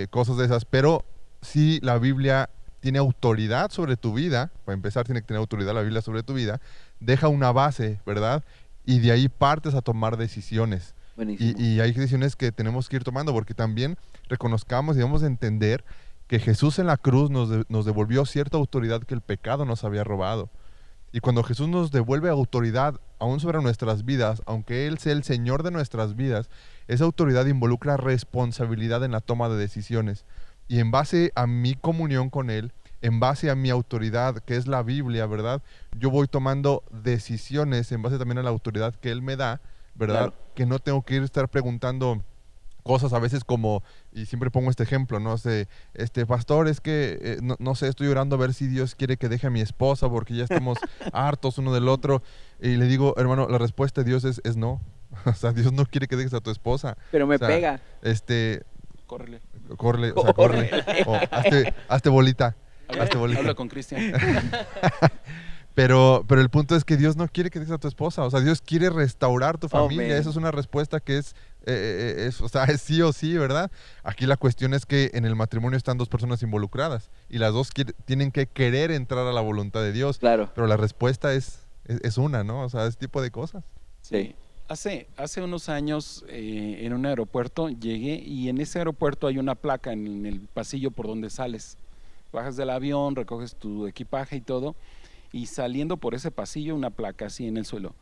cosas de esas, pero sí la Biblia tiene autoridad sobre tu vida. Para empezar, tiene que tener autoridad la Biblia sobre tu vida, deja una base, ¿verdad? Y de ahí partes a tomar decisiones. Y hay decisiones que tenemos que ir tomando, porque también reconozcamos y debemos entender que Jesús en la cruz nos devolvió cierta autoridad que el pecado nos había robado. Y cuando Jesús nos devuelve autoridad aún sobre nuestras vidas, aunque Él sea el Señor de nuestras vidas, esa autoridad involucra responsabilidad en la toma de decisiones. Y en base a mi comunión con Él, en base a mi autoridad, que es la Biblia, ¿verdad? Yo voy tomando decisiones en base también a la autoridad que Él me da, ¿verdad? Claro. Que no tengo que estar preguntando cosas a veces como, y siempre pongo este ejemplo, no sé, pastor, es que, no sé, estoy orando a ver si Dios quiere que deje a mi esposa porque ya estamos hartos uno del otro, y le digo, hermano, la respuesta de Dios es no. O sea, Dios no quiere que dejes a tu esposa. Pero me pega. Córrele. O sea, córrele. O hazte bolita. Habla con Cristian. Pero el punto es que Dios no quiere que dejes a tu esposa. O sea, Dios quiere restaurar tu familia. Esa es una respuesta que es sí o sí, ¿verdad? Aquí la cuestión es que en el matrimonio están dos personas involucradas y las dos tienen que querer entrar a la voluntad de Dios. Claro. Pero la respuesta es una, ¿no? O sea, ese tipo de cosas. Sí. Hace unos años en un aeropuerto llegué y en ese aeropuerto hay una placa en el pasillo por donde sales. Bajas del avión, recoges tu equipaje y todo, y saliendo por ese pasillo una placa así en el suelo.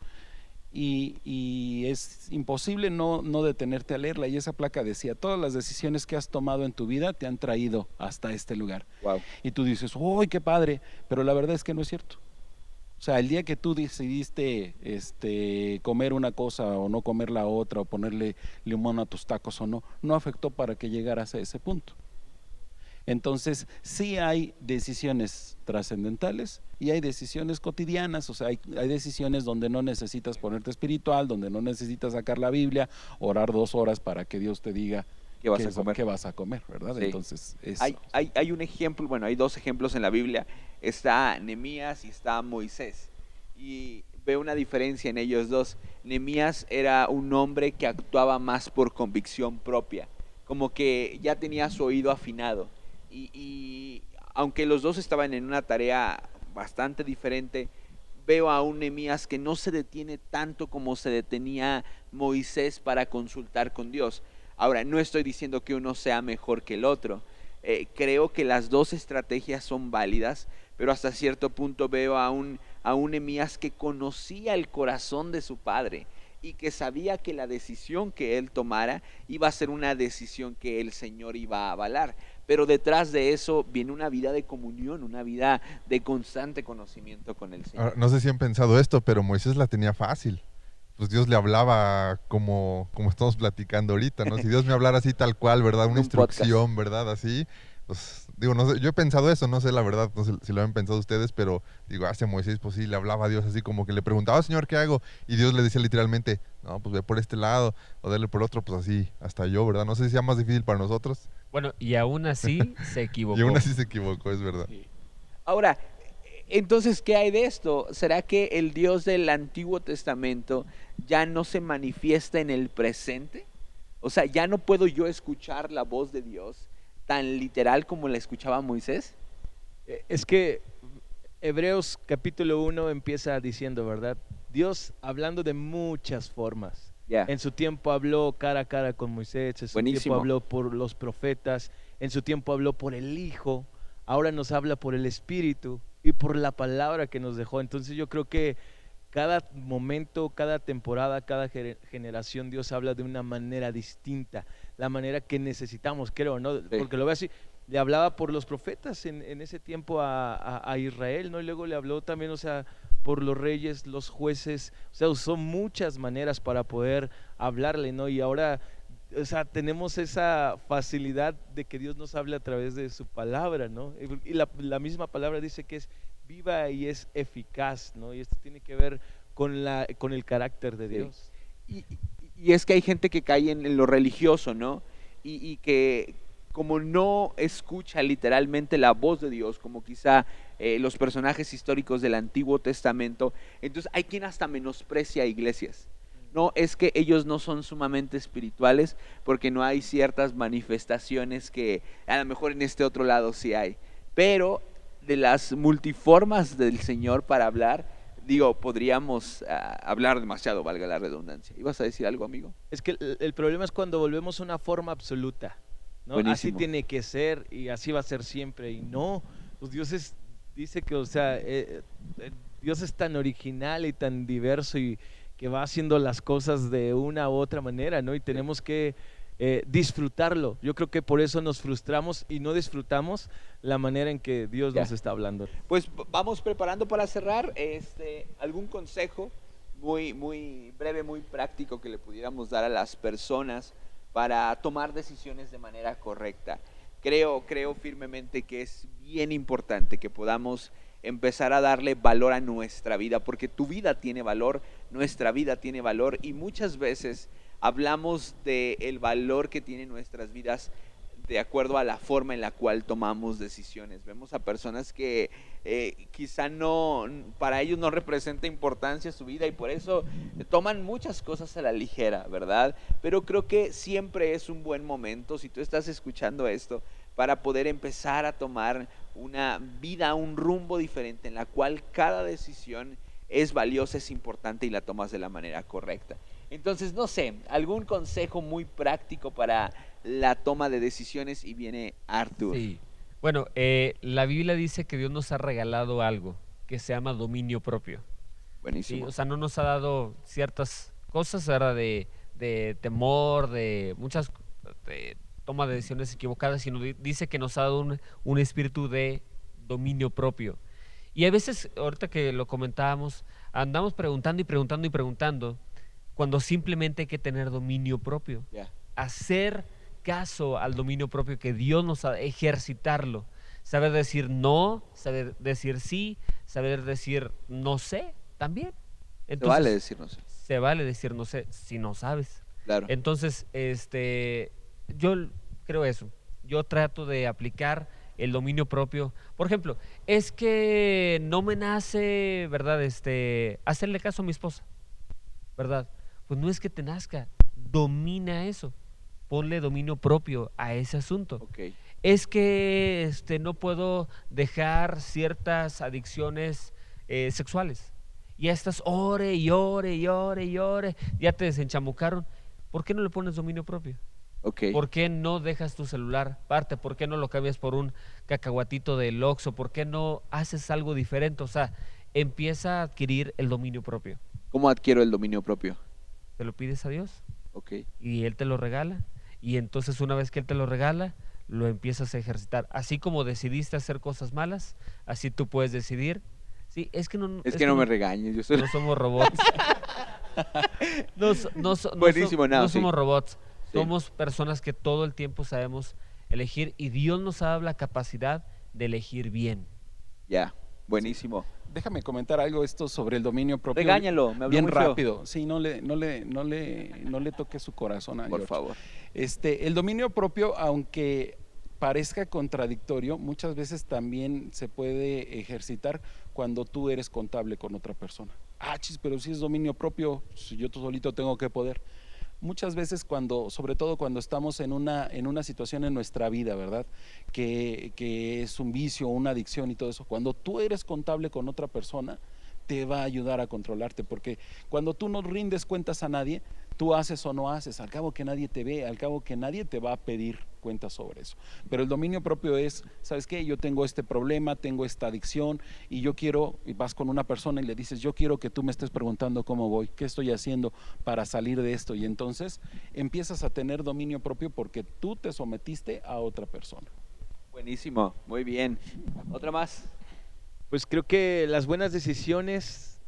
Y es imposible no detenerte a leerla, y esa placa decía: todas las decisiones que has tomado en tu vida te han traído hasta este lugar. Wow. Y tú dices, ¡uy, qué padre! Pero la verdad es que no es cierto. O sea, el día que tú decidiste comer una cosa o no comer la otra, o ponerle limón a tus tacos o no afectó para que llegaras a ese punto. Entonces, sí hay decisiones trascendentales y hay decisiones cotidianas. O sea, hay decisiones donde no necesitas ponerte espiritual, donde no necesitas sacar la Biblia, orar 2 horas para que Dios te diga qué vas a comer, ¿verdad? Sí. Entonces, eso. Hay un ejemplo, bueno, hay 2 ejemplos en la Biblia. Está Nehemías y está Moisés. Y veo una diferencia en ellos dos. Nehemías era un hombre que actuaba más por convicción propia, como que ya tenía su oído afinado. Y aunque los dos estaban en una tarea bastante diferente, veo a un Nehemías que no se detiene tanto como se detenía Moisés para consultar con Dios. Ahora, no estoy diciendo que uno sea mejor que el otro. Creo que las 2 estrategias son válidas, pero hasta cierto punto veo a un Nehemías que conocía el corazón de su padre y que sabía que la decisión que él tomara iba a ser una decisión que el Señor iba a avalar. Pero detrás de eso viene una vida de comunión, una vida de constante conocimiento con el Señor. Ahora, no sé si han pensado esto, pero Moisés la tenía fácil. Pues Dios le hablaba como estamos platicando ahorita, ¿no? Si Dios me hablara así tal cual, ¿verdad? Una instrucción, ¿verdad? Así, pues digo, no sé, yo he pensado eso, no sé la verdad, no sé si lo han pensado ustedes, pero digo, hacia Moisés, pues sí, le hablaba a Dios así como que le preguntaba, Señor, ¿qué hago? Y Dios le decía literalmente, no, pues ve por este lado, o dale por otro, pues así, hasta yo, ¿verdad? No sé si sea más difícil para nosotros. Bueno, y aún así se equivocó. Y aún así se equivocó, es verdad. Ahora, Entonces, ¿qué hay de esto? ¿Será que el Dios del Antiguo Testamento ya no se manifiesta en el presente? O sea, ¿ya no puedo yo escuchar la voz de Dios tan literal como la escuchaba Moisés? Es que Hebreos capítulo 1 empieza diciendo, ¿verdad? Dios hablando de muchas formas. Ya. En su tiempo habló cara a cara con Moisés, en su Buenísimo. tiempo habló por los profetas, en su tiempo habló por el Hijo, ahora nos habla por el Espíritu y por la palabra que nos dejó. Entonces yo creo que cada momento, cada temporada, cada generación, Dios habla de una manera distinta, la manera que necesitamos, creo, ¿no? Sí. Porque lo veo así, le hablaba por los profetas en ese tiempo a Israel, ¿no? Y luego le habló también, o sea, por los reyes, los jueces, o sea, usó muchas maneras para poder hablarle, ¿no? Y ahora, o sea, tenemos esa facilidad de que Dios nos hable a través de su palabra, ¿no? Y la misma palabra dice que es viva y es eficaz, ¿no? Y esto tiene que ver con el carácter de Sí. Dios. Y es que hay gente que cae en lo religioso, ¿no? Y que como no escucha literalmente la voz de Dios, como quizá los personajes históricos del Antiguo Testamento, entonces hay quien hasta menosprecia iglesias. No, es que ellos no son sumamente espirituales porque no hay ciertas manifestaciones que a lo mejor en este otro lado sí hay. Pero de las multiformas del Señor para hablar, digo, podríamos hablar demasiado, valga la redundancia. ¿Ibas a decir algo, amigo? Es que el problema es cuando volvemos a una forma absoluta, ¿no? Así Buenísimo. tiene que ser y así va a ser siempre. Y no, pues dice que, o sea, Dios es tan original y tan diverso y que va haciendo las cosas de una u otra manera, ¿no? Y tenemos que disfrutarlo. Yo creo que por eso nos frustramos y no disfrutamos la manera en que Dios Ya. nos está hablando. Pues vamos preparando para cerrar. ¿Algún consejo muy breve, muy práctico que le pudiéramos dar a las personas para tomar decisiones de manera correcta? Creo firmemente que es bien importante que podamos empezar a darle valor a nuestra vida, porque tu vida tiene valor, nuestra vida tiene valor, y muchas veces hablamos del valor que tienen nuestras vidas de acuerdo a la forma en la cual tomamos decisiones. Vemos a personas que quizá no, para ellos no representa importancia su vida y por eso toman muchas cosas a la ligera, ¿verdad? Pero creo que siempre es un buen momento, si tú estás escuchando esto, para poder empezar a tomar una vida, un rumbo diferente en la cual cada decisión es valiosa, es importante y la tomas de la manera correcta. Entonces, no sé, algún consejo muy práctico para la toma de decisiones, y viene Arthur. Sí. Bueno, la Biblia dice que Dios nos ha regalado algo que se llama dominio propio. ¿Sí? Buenísimo. O sea, no nos ha dado ciertas cosas, ¿verdad? De temor, de muchas de toma de decisiones equivocadas, sino dice que nos ha dado un espíritu de dominio propio. Y a veces, ahorita que lo comentábamos, andamos preguntando y preguntando y preguntando, cuando simplemente hay que tener dominio propio. Ya. Hacer caso al dominio propio que Dios nos ha, ejercitarlo. Saber decir no, saber decir sí, saber decir no sé también. Se Entonces, vale decirnos. se vale decir no sé si no sabes. Claro. Entonces, yo creo eso. Yo trato de aplicar el dominio propio. Por ejemplo, es que no me nace, ¿verdad? Hacerle caso a mi esposa, ¿verdad? Pues no es que te nazca, domina eso. Ponle dominio propio a ese asunto. Ok. Es que no puedo dejar ciertas adicciones sexuales. Y estas ore y ore y ore y ore, ya te desenchamucaron. ¿Por qué no le pones dominio propio? Ok. ¿Por qué no dejas tu celular aparte? ¿Por qué no lo cambias por un cacahuatito del Oxxo? ¿Por qué no haces algo diferente? O sea, empieza a adquirir el dominio propio. ¿Cómo adquiero el dominio propio? Te lo pides a Dios Ok. y Él te lo regala. Y entonces una vez que Él te lo regala, lo empiezas a ejercitar. Así como decidiste hacer cosas malas, así tú puedes decidir. Sí, es que no, Es que no me regañes, yo soy... no somos robots. Buenísimo, no sí. somos robots. Sí. Somos personas que todo el tiempo sabemos elegir y Dios nos ha dado la capacidad de elegir bien. Ya, buenísimo. Déjame comentar algo esto sobre el dominio propio. Regáñalo, me habló bien muy feo. rápido. Sí, no le toque su corazón a Por George. favor. El dominio propio, aunque parezca contradictorio, muchas veces también se puede ejercitar cuando tú eres contable con otra persona. Pero si es dominio propio, si yo solito tengo que poder. Muchas veces sobre todo cuando estamos en una situación en nuestra vida, ¿verdad? Que es un vicio, una adicción y todo eso. Cuando tú eres contable con otra persona, te va a ayudar a controlarte, porque cuando tú no rindes cuentas a nadie, tú haces o no haces, al cabo que nadie te ve, al cabo que nadie te va a pedir cuentas sobre eso. Pero el dominio propio es, ¿sabes qué? Yo tengo este problema, tengo esta adicción y yo quiero, y vas con una persona y le dices, yo quiero que tú me estés preguntando cómo voy, qué estoy haciendo para salir de esto, y entonces empiezas a tener dominio propio porque tú te sometiste a otra persona. Buenísimo, muy bien. ¿Otra más? Pues creo que las buenas decisiones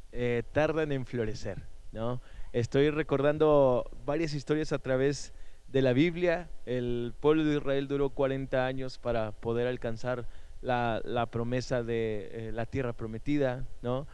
tardan en florecer, ¿no? Estoy recordando varias historias a través de la Biblia. El pueblo de Israel duró 40 años para poder alcanzar la promesa de la tierra prometida, ¿no?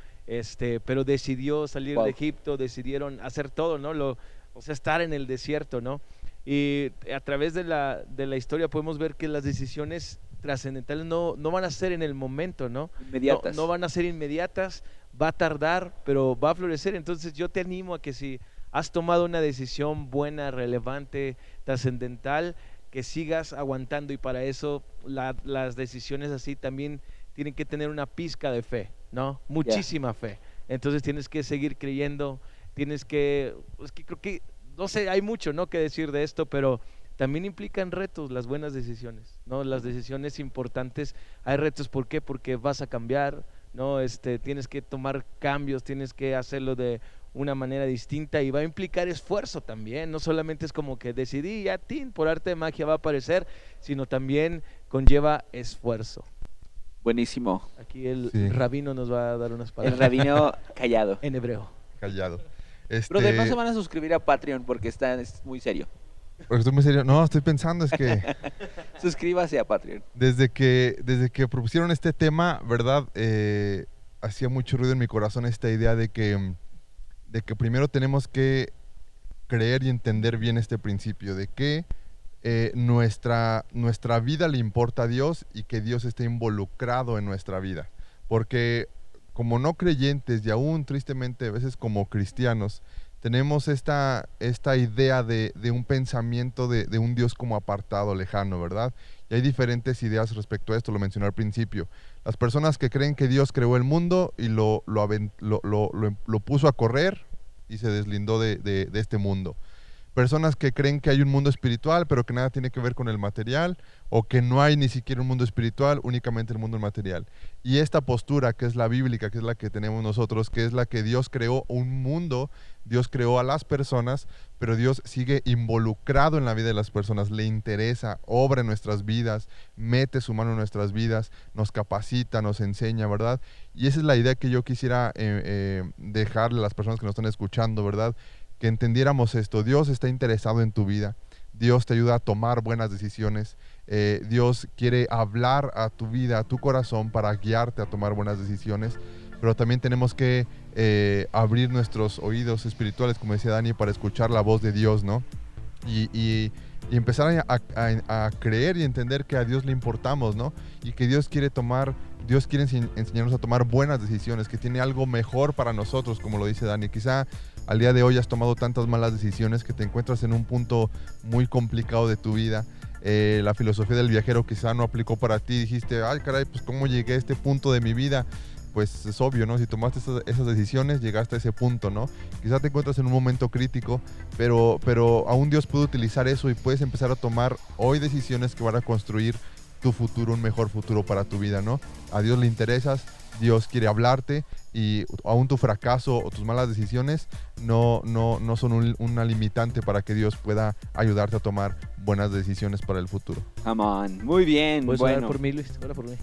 Pero decidió salir de Egipto, decidieron hacer todo, ¿no? O sea, estar en el desierto, ¿no? Y a través de la historia podemos ver que las decisiones trascendentales no van a ser en el momento, ¿no? Inmediatas. No van a ser inmediatas, va a tardar, pero va a florecer. Entonces yo te animo a que si has tomado una decisión buena, relevante, trascendental, que sigas aguantando, y para eso las decisiones así también tienen que tener una pizca de fe, ¿no? Muchísima fe. Entonces tienes que seguir creyendo, es que creo que, no sé, hay mucho, ¿no?, que decir de esto, pero también implican retos las buenas decisiones, ¿no? Las decisiones importantes, hay retos. ¿Por qué? Porque vas a cambiar, ¿no? Tienes que tomar cambios, tienes que hacerlo de una manera distinta y va a implicar esfuerzo también. No solamente es como que decidí, ya, por arte de magia va a aparecer, sino también conlleva esfuerzo. Buenísimo. Aquí el rabino nos va a dar unas palabras. El rabino callado. En hebreo. Callado. Pero no se van a suscribir a Patreon porque es muy serio. Porque estoy muy serio. No, estoy pensando, es que Suscríbase a Patreon. desde que propusieron este tema, ¿verdad? Hacía mucho ruido en mi corazón esta idea de que primero tenemos que creer y entender bien este principio, de que nuestra vida le importa a Dios y que Dios esté involucrado en nuestra vida. Porque como no creyentes y aún tristemente a veces como cristianos, tenemos esta idea de un pensamiento de un Dios como apartado, lejano, ¿verdad? Y hay diferentes ideas respecto a esto, lo mencioné al principio. Las personas que creen que Dios creó el mundo y lo puso a correr y se deslindó de este mundo. Personas que creen que hay un mundo espiritual, pero que nada tiene que ver con el material, o que no hay ni siquiera un mundo espiritual, únicamente el mundo material. Y esta postura, que es la bíblica, que es la que tenemos nosotros, que es la que Dios creó un mundo, Dios creó a las personas, pero Dios sigue involucrado en la vida de las personas, le interesa, obra en nuestras vidas, mete su mano en nuestras vidas, nos capacita, nos enseña, ¿verdad? Y esa es la idea que yo quisiera dejarle a las personas que nos están escuchando, ¿verdad? Que entendiéramos esto. Dios está interesado en tu vida. Dios te ayuda a tomar buenas decisiones. Dios quiere hablar a tu vida, a tu corazón, para guiarte a tomar buenas decisiones. Pero también tenemos que abrir nuestros oídos espirituales, como decía Dani, para escuchar la voz de Dios, ¿no? Y empezar a creer y entender que a Dios le importamos, ¿no? Y que Dios quiere enseñarnos a tomar buenas decisiones, que tiene algo mejor para nosotros, como lo dice Dani. Quizá al día de hoy has tomado tantas malas decisiones que te encuentras en un punto muy complicado de tu vida. La filosofía del viajero quizá no aplicó para ti. Dijiste, ay caray, pues ¿cómo llegué a este punto de mi vida? Pues es obvio, ¿no? Si tomaste esas decisiones, llegaste a ese punto, ¿no? Quizá te encuentras en un momento crítico, pero aún Dios puede utilizar eso y puedes empezar a tomar hoy decisiones que van a construir tu futuro, un mejor futuro para tu vida, ¿no? A Dios le interesas, Dios quiere hablarte, y aún tu fracaso o tus malas decisiones no son una limitante para que Dios pueda ayudarte a tomar buenas decisiones para el futuro. Come on. Muy bien. ¿Puedes bueno. orar por mí, Luis? Ora por mí.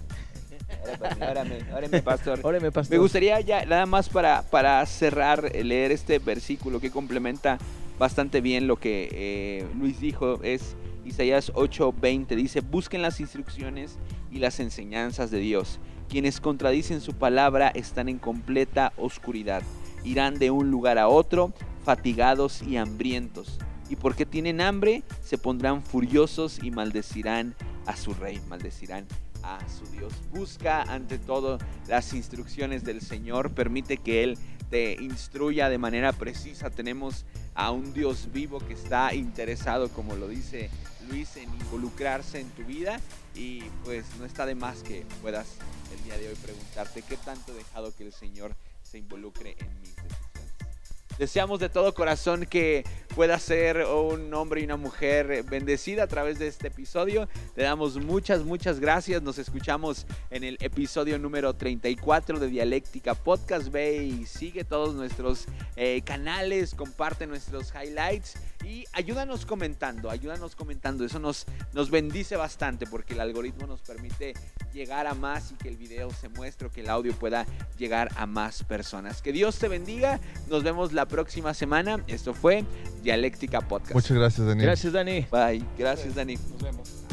Órame, pastor. Órame, pastor. Me gustaría ya, nada más para cerrar, leer este versículo que complementa bastante bien lo que Luis dijo. Es Isaías 8:20. Dice: busquen las instrucciones y las enseñanzas de Dios. Quienes contradicen su palabra están en completa oscuridad. Irán de un lugar a otro, fatigados y hambrientos. Y porque tienen hambre, se pondrán furiosos y maldecirán a su rey, maldecirán a su Dios. Busca ante todo las instrucciones del Señor, permite que Él te instruya de manera precisa. Tenemos a un Dios vivo que está interesado, como lo dice Luis, en involucrarse en tu vida, y pues no está de más que puedas el día de hoy preguntarte qué tanto he dejado que el Señor se involucre en mis decisiones. Deseamos de todo corazón que puedas ser un hombre y una mujer bendecida a través de este episodio. Te damos muchas gracias. Nos escuchamos en el episodio número 34 de Dialéctica Podcast. Ve y sigue todos nuestros canales, comparte nuestros highlights y ayúdanos comentando. Eso nos bendice bastante, porque el algoritmo nos permite llegar a más y que el video se muestre, o que el audio pueda llegar a más personas. Que Dios te bendiga. Nos vemos la próxima semana. Esto fue Dialéctica Podcast. Muchas gracias, Daniel. Gracias, Dani. Bye. Gracias, Dani. Nos vemos.